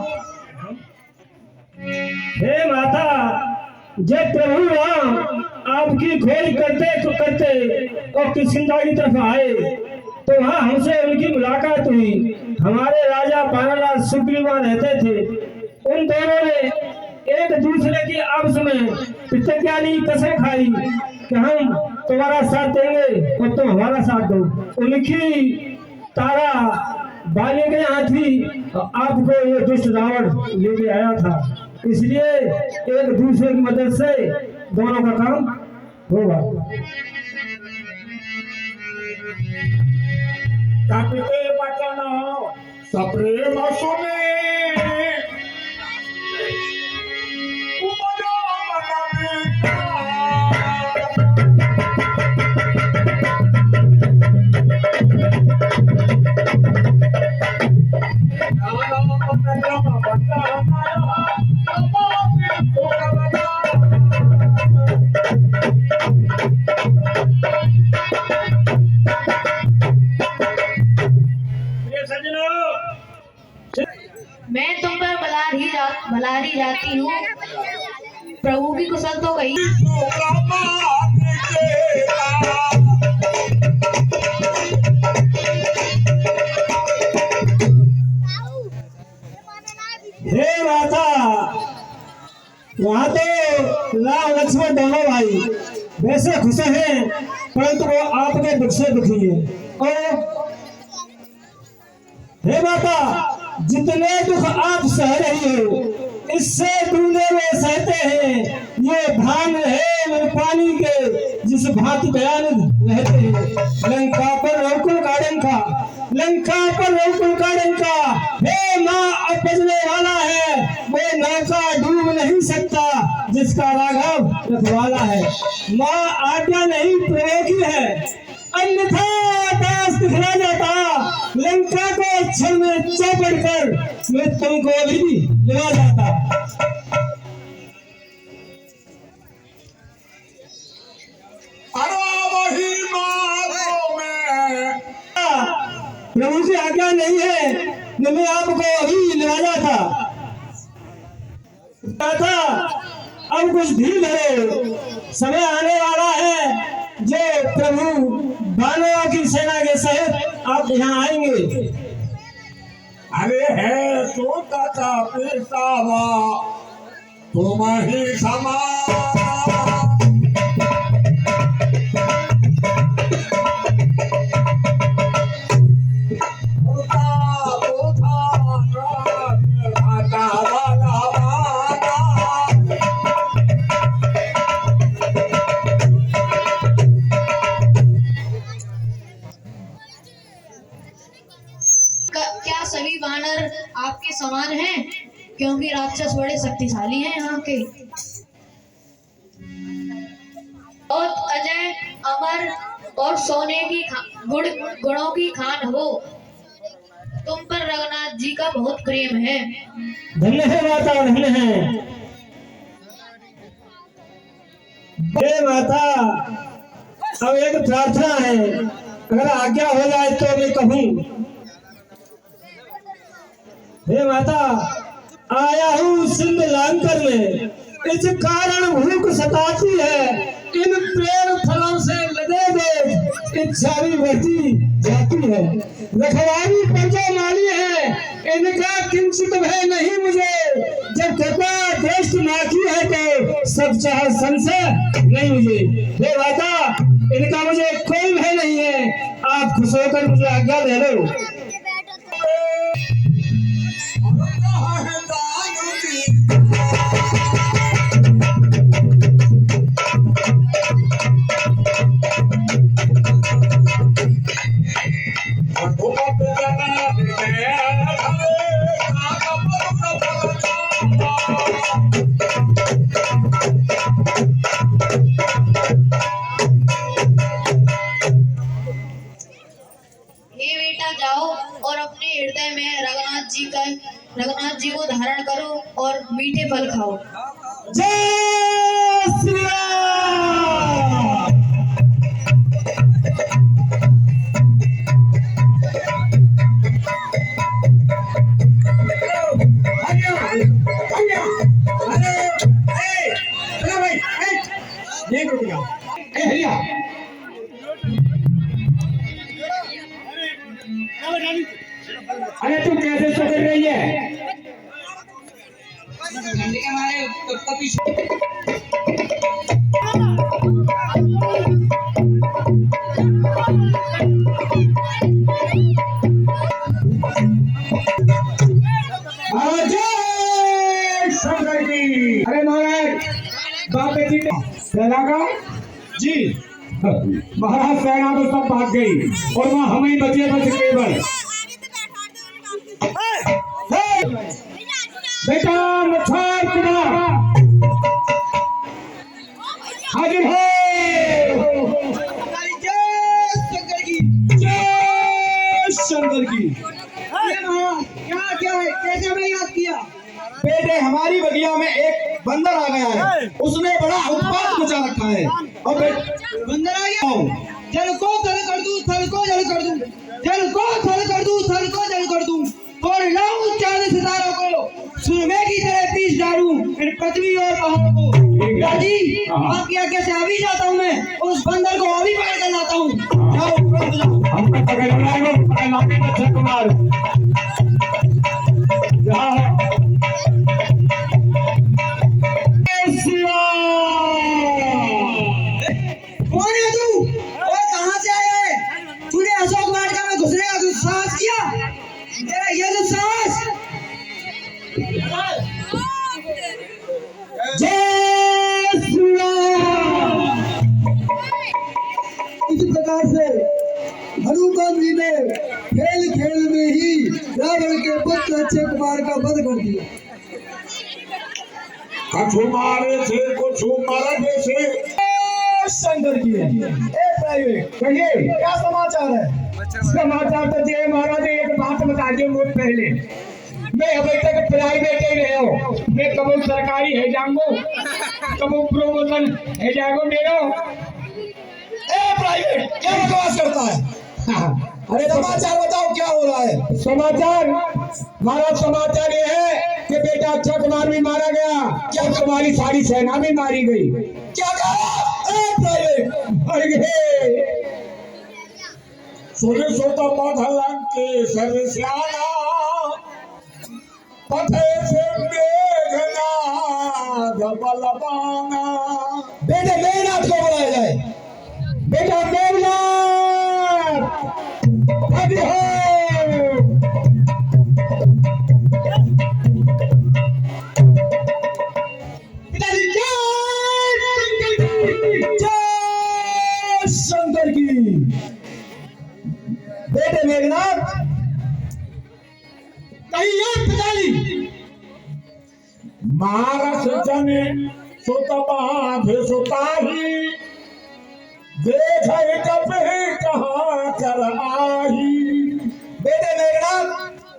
Speaker 3: हे माता जब प्रभु राम आपकी खोज करते और किष्किंधा की तरफ आए तो वहाँ हमसे उनकी मुलाकात हुई। हमारे राजा वानरराज सुग्रीव रहते थे। उन दोनों ने एक दूसरे की आपस में प्रतिज्ञा ली, कसम खाई कि हम तुम्हारा साथ देंगे और तुम हमारा साथ दो। उनकी तारा बाली के यहाँ थी और आपको ये दुष्ट रावण लेके आया था, इसलिए एक दूसरे की मदद से दोनों का काम होगा।
Speaker 5: ताकते बचना सप्रेम सुने
Speaker 6: मैं तुम पर बलारी जाती हूँ प्रभु की कुशल तो गई।
Speaker 3: हे माता वहाँ तो राम लक्ष्मण दोनों भाई वैसे खुश हैं परंतु वो आपके दुख से दुखी है। और हे माता जितने दुख आप सह रही हो इससे दूने में सहते हैं ये भान है मेरे पानी के जिस भांति दयानंद रहते हैं। लंका पर रघुकुल काटन का हे माँ अब बजने वाला है वो नौका डूब नहीं सकता जिसका राघव रखवाला है। माँ आज्ञा नहीं प्रभु की है अन्यथा दास दिखला जाता लंका को अक्षर में चौपड़ कर मैं तुमको अभी भी लगा जाता। प्रभु की आज्ञा नहीं है मैं आपको अभी लगा था। अब कुछ धीर धरो समय आने वाला है जो प्रभु वानरों की सेना के सहित आप यहाँ आएंगे।
Speaker 5: अरे है तो ताता पेशावा तुम ही समा
Speaker 6: राक्षस बड़े शक्तिशाली हैं यहाँ के। और अजय अमर और सोने की गुणों की खान हो, तुम पर रघुनाथ जी का बहुत प्रेम है।
Speaker 3: धन्य है माता, धन्य है। हे माता, अब एक प्रार्थना है, अगर आज्ञा हो जाए तो मैं कहूँ। हे माता, आया हूँ सिंध लांकर में, इस कारण भूख सताती है, इन पेड़ फलों से लदे दे इच्छा भी बढ़ती जाती है। रखवाली पंजा माली है, इनका किंचित भय नहीं मुझे, जब कृपा दृष्ट माखी है तो सब चाह संशय नहीं मुझे। हे माता, इनका मुझे कोई भय नहीं है, आप खुश होकर मुझे आज्ञा दे दो।
Speaker 6: हे बेटा, जाओ और अपने हृदय में रघुनाथ जी को धारण करो और मीठे फल खाओ।
Speaker 3: जय श्री राम। अरे तू कैसे सो कर रही है? शंकर जी, अरे महाराज बाप बेटी सेना का जी, महाराज सेना तो सब भाग गई और वहाँ हम ही बचे बच केवल। बेटा मच्छर कुमार हाजिर हो।
Speaker 2: जय शंकर की,
Speaker 3: जय शंकर की।
Speaker 2: क्या है, कैसे हमें याद किया?
Speaker 1: बेटे, हमारी बगिया में एक बंदर आ गया है, उसने बड़ा उत्पात मचा रखा है। और
Speaker 2: बंदर आ गया। जल को थल कर दूं, थल को जल कर दूं, जल को थल कर दूं, थल को जल कर दूं, तोड़ लाऊं चांद सितारों को, सुरमे की तरह पीस डालूं इन पृथ्वी और पहाड़ों को। दादी, आपकी आज्ञा से अभी जाता हूँ, मैं उस बंदर को अभी पकड़ कर लाता हूँ। जाओ, तुरंत जाओ।
Speaker 3: हमको पकड़ना है मच्छर कुमार। जाओ।
Speaker 2: कौन है तू और कहाँ से आया है? तूने अशोक वाटिका में घुसने का दुस्साहस किया? तेरा ये दुस्साहस।
Speaker 3: जय श्री राम।
Speaker 2: इस प्रकार से हनुमान जी ने खेल खेल में ही रावण के पुत्र अक्षय कुमार का वध कर दिया।
Speaker 3: कछु मारे थे कुछ मारे थे। शंकर की प्राइवेट कहिए, क्या समाचार है? समाचार तो जय महाराज, एक बात बता दो मुझे पहले, मैं अभी तक प्राइवेट ही रहे हो, मैं कभी सरकारी है जाऊंगो, कभी प्रमोशन है जाएगो मेरो।
Speaker 1: प्राइवेट क्या बकवास करता है? अरे समाचार बताओ, क्या हो रहा है?
Speaker 3: समाचार महाराज, समाचार ये है कि बेटा अक्षय कुमार भी मारा गया, क्या तुम्हारी सारी सेना भी मारी गई।
Speaker 1: क्या कहा? प्राइवेट
Speaker 3: सूर्य सोता पधलंग के सरस्याना पथे से मेघना बलवाना।
Speaker 1: बेटे, मेघनाथ को बुलाया जाए।
Speaker 3: बेटा मेघनाथ अभी हो।
Speaker 1: शंकर की। बेटे मेघनाथ,
Speaker 3: कहीं पिताजी मारस जने सुत बाध सुताही, देख कपे कहाँ कर आही।
Speaker 1: बेटे मेघनाथ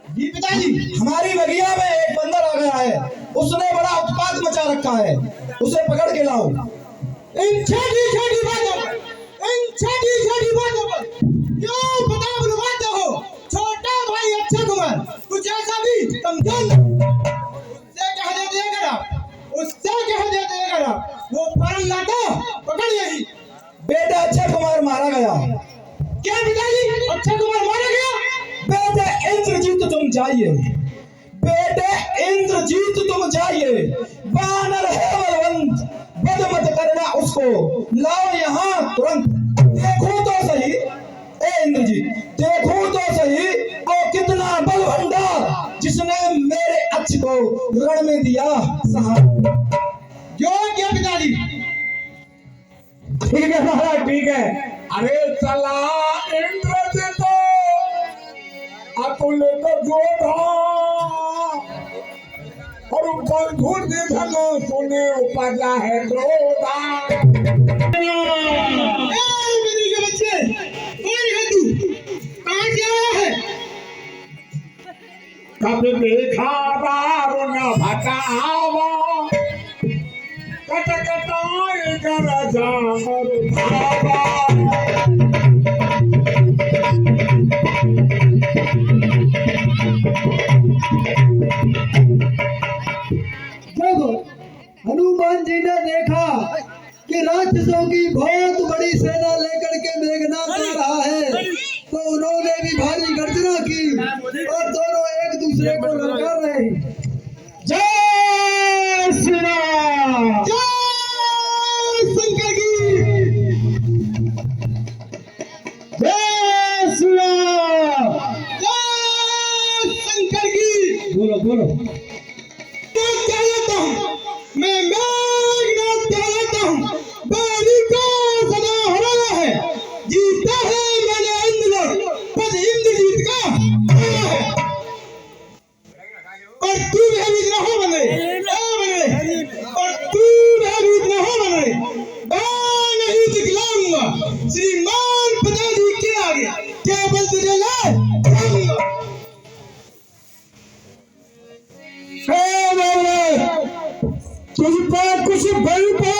Speaker 1: जी, पिताजी हमारी बगिया में एक बंदर आ गया है, उसने बड़ा उत्पात मचा रखा है, उसे पकड़ के लाओ। इन छोटी छोटी बातों पर, इन छोटी छोटी बातों पर क्यों बता बुलवाते हो? छोटा भाई अक्षय कुमार कुछ ऐसा भी समझो न। उससे कह देते अगर आप, उससे कह देते अगर आप, वो फरन लाता पकड़ यही। बेटा अक्षय कुमार मारा गया। क्या पिताजी अक्षय कुमार मारा गया? बेटे इंद्रजीत तुम जाइए, बेटे इंद्रजीत तुम जाइए, बानर है बलवंत, बद मत करना उसको, लाओ यहाँ तुरंत। देखो तो सही ए इंद्रजीत, देखो तो सही वो कितना बल भंडार जिसने मेरे अक्ष को रण में दिया सहारा। जो क्या पिताजी?
Speaker 3: ठीक है महाराज, ठीक है। अरे चला इंद्रजीत अतुल जोधा, और ऊपर घूर धनो सुने उपजा है क्रोधा।
Speaker 1: मेरी के बच्चे, कौन है तू? कहाँ से आया है?
Speaker 3: कब देखा दारुण भटावा, कटकटाई गरजा और धावा।
Speaker 2: जब हनुमान जी ने देखा कि राक्षसों की बहुत बड़ी सेना लेकर के मेघनाथ आ रहा है, तो उन्होंने भी भारी गर्जना की और दोनों एक दूसरे को ललकार रहे हैं।
Speaker 3: जय श्री राम।
Speaker 1: जय शंकर की,
Speaker 3: जय श्री राम।
Speaker 1: जय शंकर की।
Speaker 3: बोलो बोलो।
Speaker 1: मैं मेघनाथ कहता हूँ, बारी को सदा हराया है, जीता है मैंने इंद्र, पद इंद्रजीत का आया है। और तू भयभीत न हो बन रहे, और तू भयभीत न हो बन रहे, मैं नहीं दिखलाऊंगा श्रीमान पिताजी के आगे, केवल तुझे लाए जाऊंगा।
Speaker 3: तुझ पर कुछ बल पे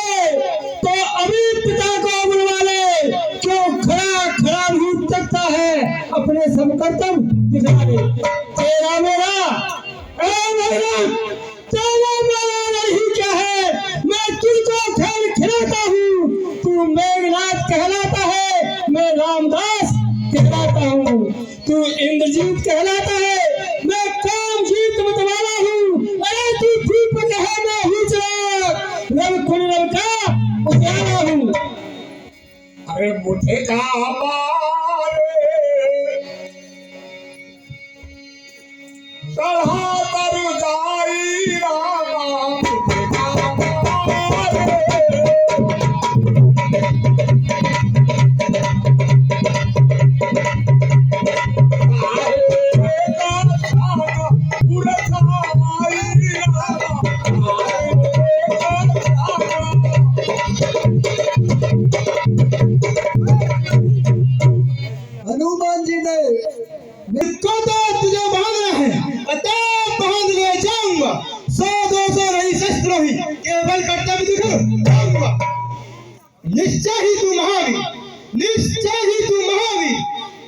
Speaker 3: तो अभी पिता को बुलवा ले, क्यों खड़ा खड़ा भूत तकता है, अपने सब कर्तव्य दिखा दे। तेरा मेरा तेरा मेरा नहीं क्या है, मैं तुझको खेल खिलाता हूँ। तू मेघनाथ कहलाता है, मैं रामदास कहलाता हूँ। तू इंद्रजीत कहलाता है, मैं कामजीत मतवाला हूँ। अरे तू दीपक है, मैं हूँ चिराग, रव कुंडल का उजाला हूँ। अरे मुझे का मारे चढ़ा कर जाई रामा, मुझे का मारे।
Speaker 2: हनुमान जी ने
Speaker 1: इसको तो तुझे बांधना है, अतः बांध ले जाऊंगा। 100-200 रही शस्त्र ही केवल कर्तव्य दिखाऊंगा। निश्चय ही तू महावीर, निश्चय ही तू महावीर,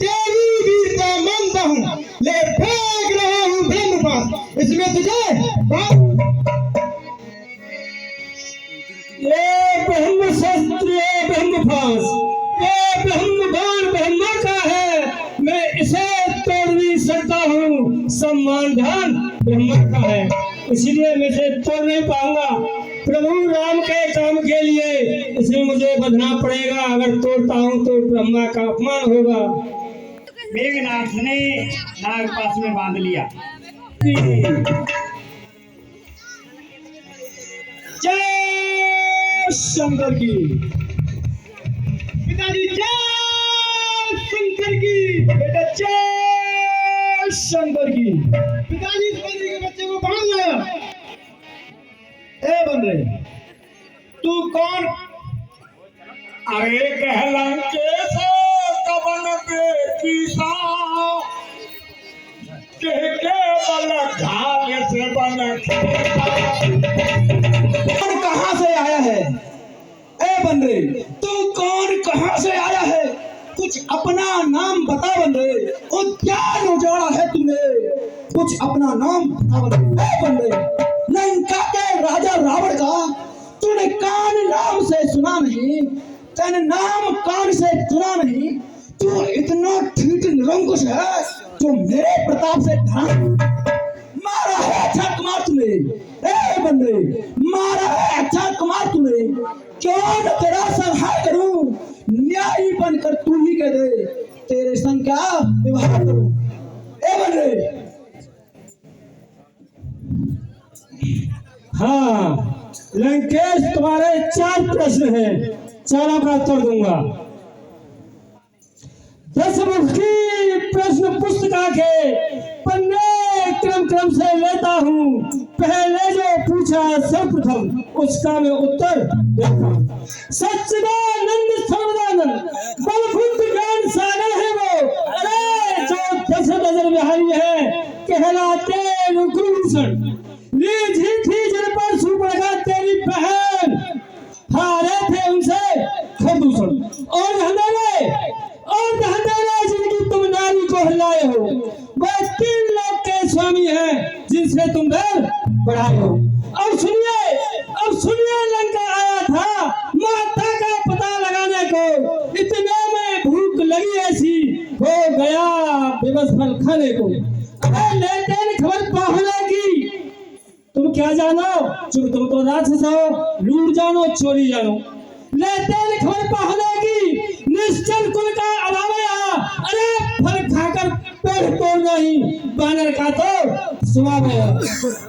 Speaker 1: तेरी वीरता मानता हूँ, ले फेंक रहा हूँ ब्रह्मपाश, इसमें तुझे
Speaker 3: ये ब्रह्म शस्त्र, ये ब्रह्मपाश, ये ब्रह्म बाण ब्रह्मा का है, मैं इसे तोड़ नहीं सकता हूँ। सम्मान ध्यान ब्रह्मा का है, इसलिए मैं इसे तोड़ नहीं पाऊंगा। प्रभु राम के काम के लिए इसे मुझे बंधना पड़ेगा, अगर तोड़ता हूँ तो ब्रह्मा का अपमान होगा।
Speaker 5: मेघनाथ ने नागपाश में बांध लिया।
Speaker 3: जय शंकर की।
Speaker 1: पिताजी जय शंकर की,
Speaker 3: बेटा जय शंकर की।
Speaker 1: पिताजी इस बंदी के बच्चे को बांध लाया। ए बन रही तू कौन?
Speaker 5: अरे लंकेश कवन बेकीसा के बल घाल से बन
Speaker 1: कौन कहाँ से आया है? ए बन रही तू कौन कहाँ से आया है? कुछ अपना नाम बता बन रही। उद्यान उजाड़ा है तूने, कुछ अपना नाम बता बन रही। ए बन रही लंका के राजा रावण का तूने कान नाम से सुना नहीं, तेने नाम कान से सुना नहीं। तू इतना ठीक निरंकुश है जो मेरे प्रताप से डरा। मारा है अच्छा कुमार तूने, ए बन रही मारा है अच्छा कुमार तूने। क्यों न तेरा संहार करूं, न्यायी बनकर तू ही कह दे तेरे संग क्या व्यवहार करूं। ए बन रही
Speaker 3: हाँ लंकेश, तुम्हारे 4 प्रश्न हैं, चारों का उत्तर दूंगा। 10 मुखी प्रश्न पुस्तिका के पन्ने क्रम से लेता हूँ। पहले जो पूछा सर्वप्रथम उसका मैं उत्तर देता हूँ। सच्चिदानंद सर्वदानंद बल बुद्ध ज्ञान सागर है वो, अरे जो 10 नजर बिहारी है कहलाते कुलभूषण। रीझी थी जिन पर सुपर्णा तेरी बहन, हारे थे उनसे खरदूषण। और धंधेरे जिनकी तुम नारी को हिलाए हो, वह 3 लोक के स्वामी हैं जिनसे तुम डर बढ़ाए हो। अब सुनिए लंका आया था माता का पता लगाने को, इतने में भूख लगी ऐसी हो गया बेबस फल खाने को। अरे लेते खबर पहुंचने की तुम क्या जानो, चुप तुम तो राक्षस हो, लूट जानो चोरी जानो। लेते खबर पहुंचने की निश्चल कुल का अलावा यहाँ, अरे फल खाकर पेड़ तोड़ना ही बानर का तो स्वभाव है।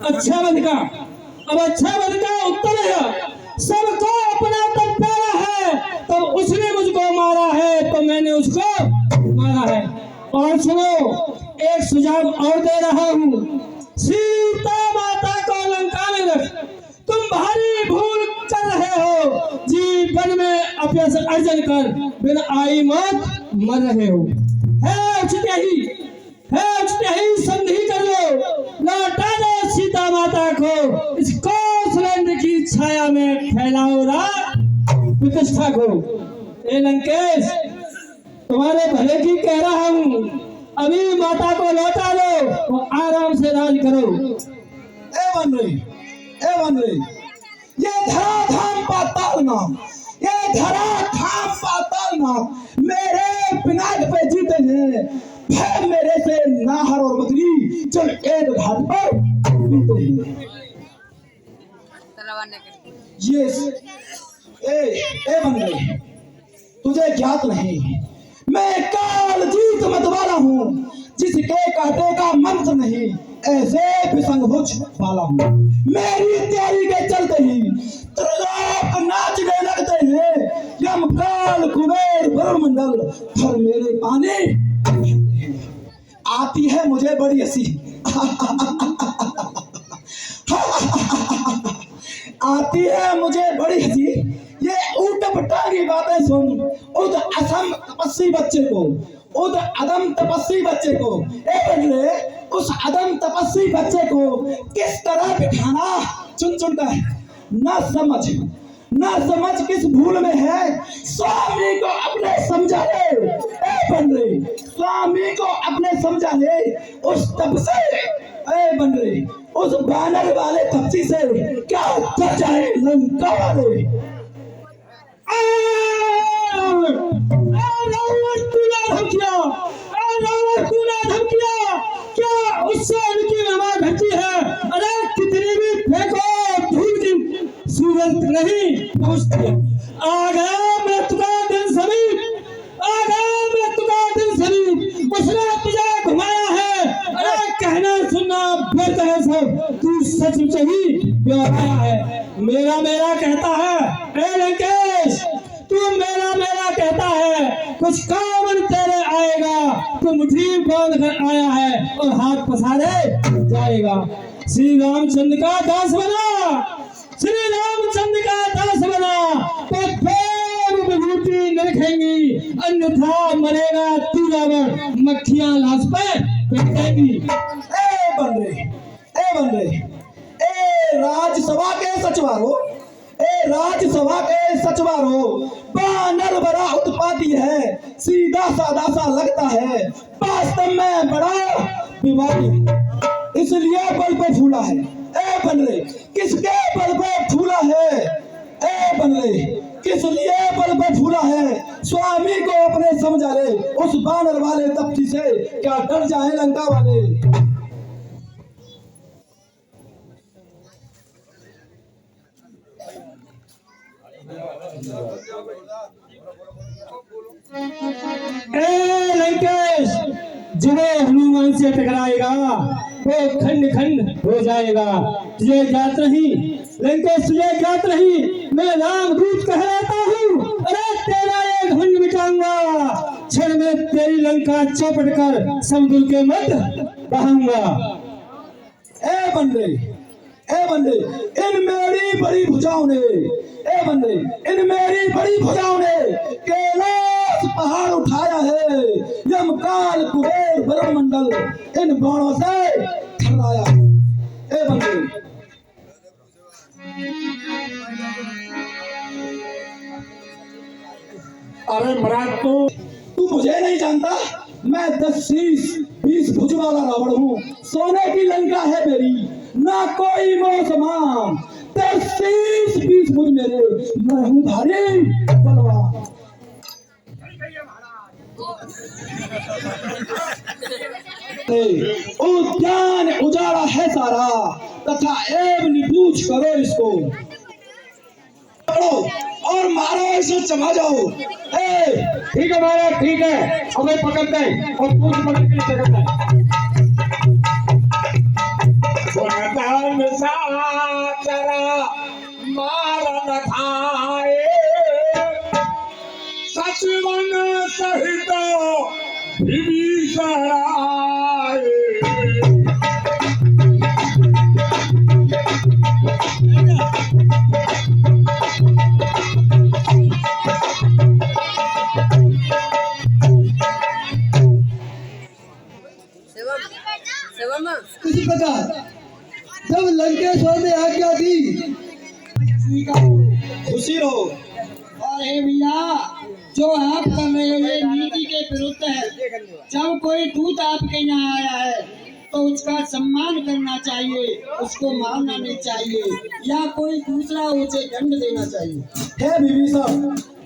Speaker 3: अच्छा बंद का उत्तर है, सबको अपना तब प्यारा है, तो उसने मुझको मारा है तो मैंने उसको मारा है। और सुनो, एक सुझाव और दे रहा हूँ, सीता माता को लंका में रख। तुम भारी भूल कर रहे हो, जीवन में अपयश अर्जन कर बिना आई मौत मर रहे हो। है उचित ही संधि कर लो, लौटा दो सीता माता को, इस कौशलेंद्र की छाया में फैलाओ राज प्रतिष्ठा को। ए लंकेश, तुम्हारे भले की कह रहा हूँ, अभी माता को लौटा दो और आराम से राज करो।
Speaker 1: ए बन रही ये धराधाम पाताल नाम, ये धराधाम पाताल नाम मेरे पिनाक पे जीते हैं। भय मेरे से नाहर और बदली जब एक घाट पर बीते हैं। ये ए बन रही तुझे ज्ञात नहीं, मैं काल जीत मत वाला हूँ, जिसके कांटे का मंत्र नहीं, ऐसे विसंगभुज वाला हूँ। मेरी तैयारी के चलते ही त्रिलोक नाचने लगते हैं, यम काल कुबेर वरुण मंडल फिर मेरे पानी आती है मुझे बड़ी हंसी। आती है मुझे बड़ी हंसी, ये ऊट पटांगी बातें सुन उद असम तपस्वी बच्चे को, उद अदम तपस्वी बच्चे को। उस अदम तपस्वी बच्चे को किस तरह बिठाना चुन चुन कर, न समझ किस भूल में है, स्वामी को अपने समझा ले। स्वामी को अपने समझा ले, उस तप से बन रही उस बानर वाले तपसी से क्या कर जाए लंका वाले।
Speaker 3: क्या उससे उनकी मेहमान घटी है? अरे कितनी भी फेंको धूल की सूरत नहीं पहुंचती। आ गया मैं तुका दिन समीप, उसने तुझे घुमाया है। अरे कहना सुनना व्यर्थ है सब, तू सचमुच ही बेवफा है। मेरा कहता है, ए लंकेश तू मेरा कहता है, कुछ काम तेरे आएगा, तू मुट्ठी बांध कर आया है और हाथ पसारे जाएगा। श्री रामचंद्र का दास बना, श्री रामचंद्र का दास बना तो फिर विभूति निरखेंगी, अन्यथा मरेगा तू रावण, मक्खियां लाश पे बैठेंगी।
Speaker 2: ए बंदे, राजसभा के सचिवारों, बानर बड़ा उत्पाती है, सीधा साधा सा लगता है, वास्तव में बड़ा विवादी, इसलिए बल पे फूला है। ए बनरे, किसके बल पे फूला है? ए बनरे, किस लिए बल पे फूला है? स्वामी को अपने समझा ले, उस बानर वाले तपती से क्या डर जाए लंका वाले।
Speaker 3: ए लंकेश, जिन्हें हनुमान से टकराएगा वो खंड खंड हो जाएगा। तुझे ज्ञात नहीं लंकेश, तुझे ज्ञात नहीं, मैं रामदूत कहलाता हूँ। अरे तेरा एक घमंड मिटाऊंगा, क्षण में तेरी लंका चौपट कर समुद्र के मध्य बहाऊंगा।
Speaker 2: ए बंदे, इन मेरी बड़ी भुजाओं ने, कैलाश पहाड़ उठाया है, यमकाल कुबेर ब्रह्मंडल इन बाणों से ठहराया है। ए बंदे,
Speaker 3: अरे महाराज
Speaker 2: तू मुझे नहीं जानता? मैं 10-20 भुज वाला रावण हूँ, सोने की लंका है मेरी, ना कोई मौसमान, 10-20 भुज मेरे, मैं हूँ भारी बलवान। उद्यान उजाड़ा है सारा, तथा एवं निपूछ करो इसको, और मारो इसे, चमा जाओ।
Speaker 3: ठीक है महाराज, ठीक है, हमें पकड़ते हैं और पूछ पकड़ के चकते हैं। मारन खाए सचवन सहित विभीषण आए।
Speaker 2: इसी प्रकार जब लंकेश्वर ने आज्ञा दी, खुशी रहो।
Speaker 4: और हे भैया, जो आप कर रहे हो ये नीति के विरुद्ध है। जब कोई दूत आपके यहाँ आया है तो उसका सम्मान करना चाहिए, उसको मारना नहीं चाहिए, या कोई दूसरा उसे दंड देना चाहिए।
Speaker 2: हे विभीषण,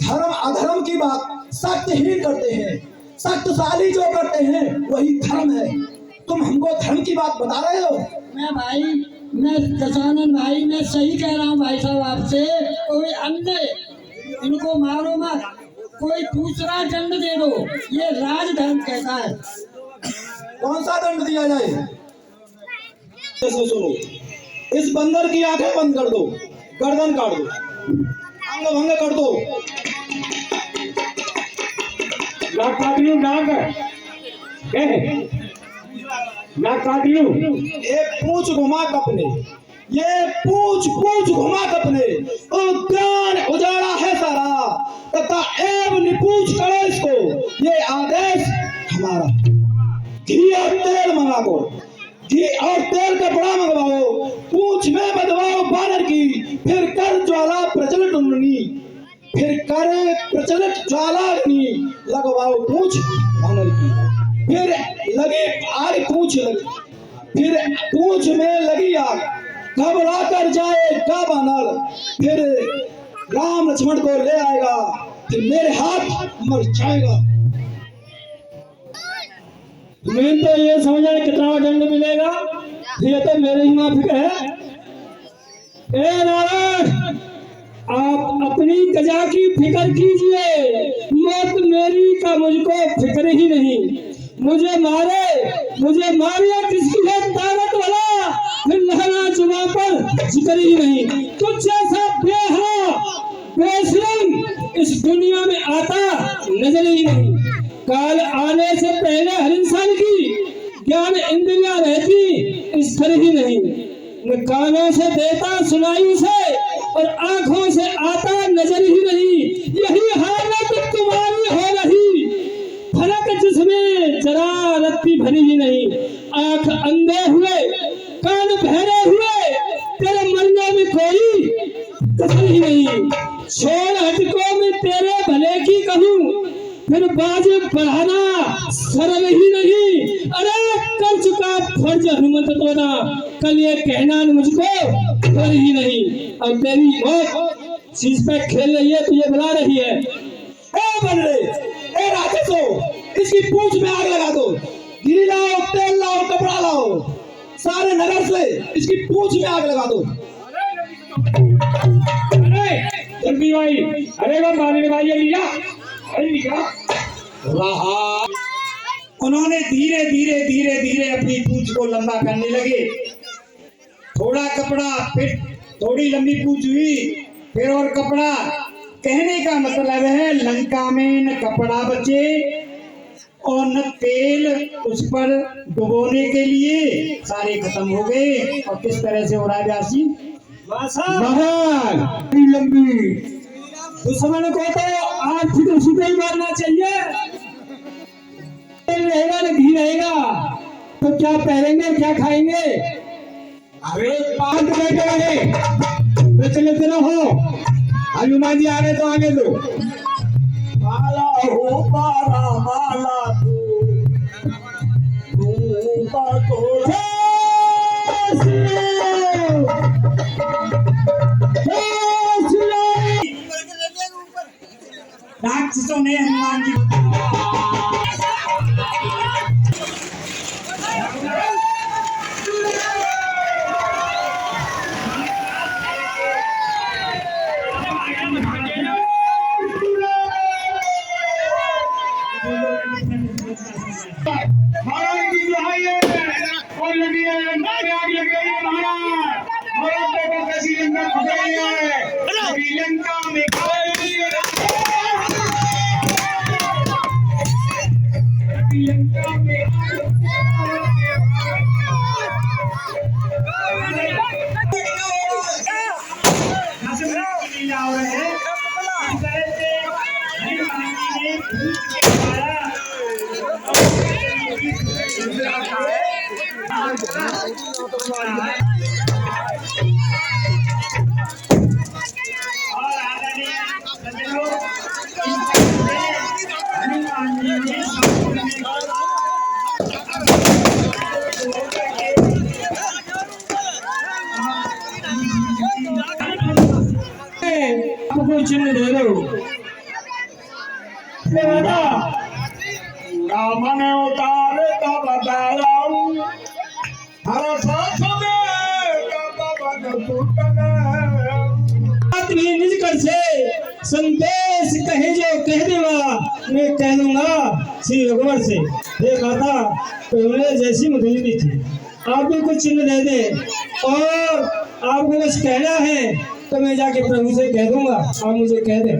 Speaker 2: धर्म अधर्म की बात सत्यहीन करते हैं, सत्यशाली जो करते हैं वही धर्म है। तुम हमको धर्म की बात बता रहे हो?
Speaker 4: मैं दशानन भाई, मैं सही कह रहा हूँ भाई साहब आपसे। कोई अन्य इनको मारो मत, कोई दूसरा दंड दे दो, ये राजधर्म कहता है।
Speaker 2: कौन सा दंड दिया जाए? सुनो, इस बंदर की आंखें बंद कर दो, गर्दन काट दो, अंग भंग कर दो।
Speaker 3: नाक काट लूं, नाक काट लूं।
Speaker 2: एक पूंछ घुमा कपने, ये पूंछ घुमा कपने, उद्यान उजाड़ा है सारा, तथा एवं निपूछ करो इसको, ये आदेश हमारा। घी और तेल मंगाओ, घी और तेल का बड़ा मंगवाओ, पूंछ में बदवाओ बानर की, फिर कर ज्वाला प्रचलित उन्नी, लगवाओ पूंछ बानर की, फिर लगी आग पूंछ लगी, फिर पूंछ में लगी आग, घबरा कर जाएगा बानर, फिर राम लक्ष्मण को ले आएगा, फिर मेरे हाथ मर जाएगा।
Speaker 3: मैं तो ये समझा कितना दंड मिलेगा, ये तो मेरे ही माफिक है। ए नारायण, आप अपनी प्रजा की फिक्र कीजिए, मौत मेरी का मुझको फिक्र ही नहीं। मुझे मारिया किसकी है ताकत वाला, फिर लहरा जुबां पर जिक्र ही नहीं। कुछ ऐसा बेशरम इस दुनिया में आता नजर ही नहीं। काल आने से पहले हर इंसान की ज्ञान इंद्रियां रहती स्थिर ही नहीं। मैं कानों से देता सुनाई उसे और आंखों से आता नजर ही नहीं। यही हालत तुम्हारी हो रही, फर्क जिसमें जरा रत्ती भरी ही नहीं। आंख अंधे हुए कान बहरे हुए, तेरे मरने में कोई कसर ही नहीं। छोड़ हटको मैं तेरे भले की कहूँ, फिर बाज बढ़ाना सरल ही नहीं। अरे कर चुका फर्ज हनुमत तोड़ा, कल ये कहना मुझको कर ही नहीं। अब तेरी मौत चीज पे खेल रही है, तुझे बुला रही है।
Speaker 1: ए बंदे, ए राक्षसो, इसकी पूंछ में आग लगा दो। घी लाओ, तेल लाओ, कपड़ा लाओ, सारे नगर से इसकी पूंछ में आग लगा दो।
Speaker 3: अरे जल्दी भाई, अरे वो मारने भाई ये लिया, अरे लिया
Speaker 1: रहा।
Speaker 5: उन्होंने धीरे धीरे धीरे धीरे अपनी पूंछ को लंबा करने लगे। थोड़ा कपड़ा, फिर थोड़ी लंबी पूंछ हुई, फिर और कपड़ा। कहने का मतलब है लंका में न कपड़ा बचे और न तेल उस पर डुबोने के लिए, सारे खत्म हो गए। और किस तरह से हो रहा है व्यासी
Speaker 3: महान लंबी दुश्मन को तो 8 फुट सीधे ही मारना चाहिए। तेल रहेगा ना घी रहेगा तो क्या पहनेंगे क्या खाएंगे। अरे 5 बैठे रहे तो चले रहो। हनुमान जी आ रहे तो आगे दो।
Speaker 2: माला हो पारा माला
Speaker 5: राक्षसों ने हनुमान जी
Speaker 3: महाराज की दुहाई है और लगी है लंका में आग लग गई है। महाराज महाराज को कैसी लंका फट गई है, अभी लंका में लंका में आपको चिन्ह दे दो।
Speaker 1: रावण उतार का बताऊं, हर साथ में
Speaker 3: आदमी निज कर से संदेश कहे जो कह देवा, मैं कह दूंगा श्री रघुवर से। देखा था तो उन्हें जैसी मधुरी भी थी। आप भी कुछ चिन्ह दे दे और आपको कुछ कहना है तो मैं जाके प्रभु से कह दूंगा, आप मुझे कह दे।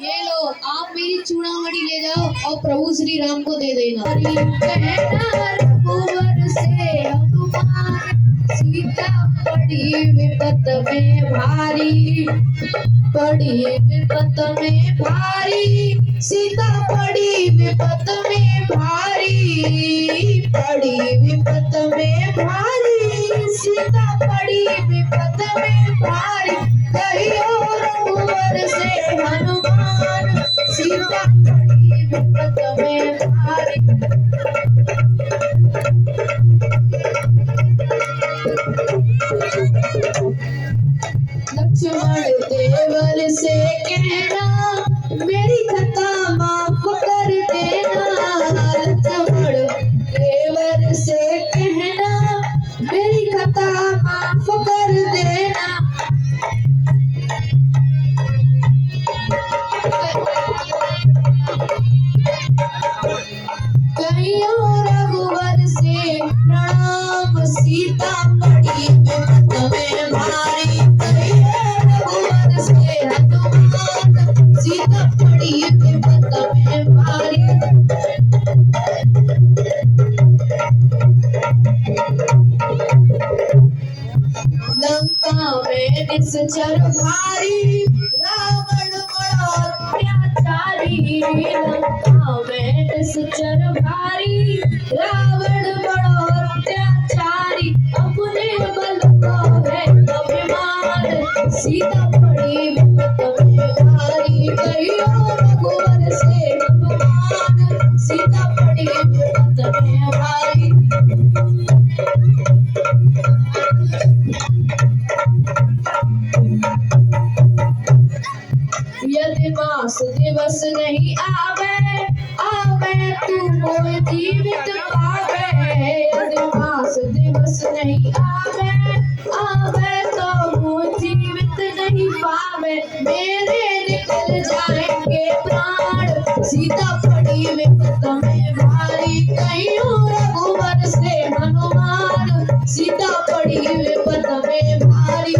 Speaker 6: ये लो, आप मेरी चूड़ामणि ले जाओ और प्रभु श्री राम को दे देना। कहना रघुवर से हनुमान, सीता पड़ी विपत में भारी, पड़ी विपत में भारी, सीता पड़ी विपत में भारी, पड़ी विपत में भारी, सीता पड़ी विपत में भारी। कहियो रघुवर से हनुमान, सीता पड़ी विपत में भारी। लक्ष्मण देवर से कहना, मेरी खता माफ कर देना। लक्ष्मण देवर से कहना, मेरी खता माफ कर देना। कहियो रघुवर से प्रणाम, सीता पड़ी विपत में भारी। कहियो रघुवर से हनुमान, सीता पड़ी भारी रावण बड़ा अत्याचारी लंका में निश्चर भारी रावण बड़ा अत्याचारी अपने बल का है अभिमान सीता पड़ी विपत में भारी कहियो रघुवर से हनुमान सीता पड़ी विपत में भारी यदि मास दिवस नहीं आवे तू मोर जीवित पावे यदि मास दिवस नहीं आवे तो मोर जीवित नहीं पावे मेरे निकल जाएंगे प्राण सीता पड़ी विपत में भारी कहियो रघुवर से हनुमान सीता पड़ी विपत में भारी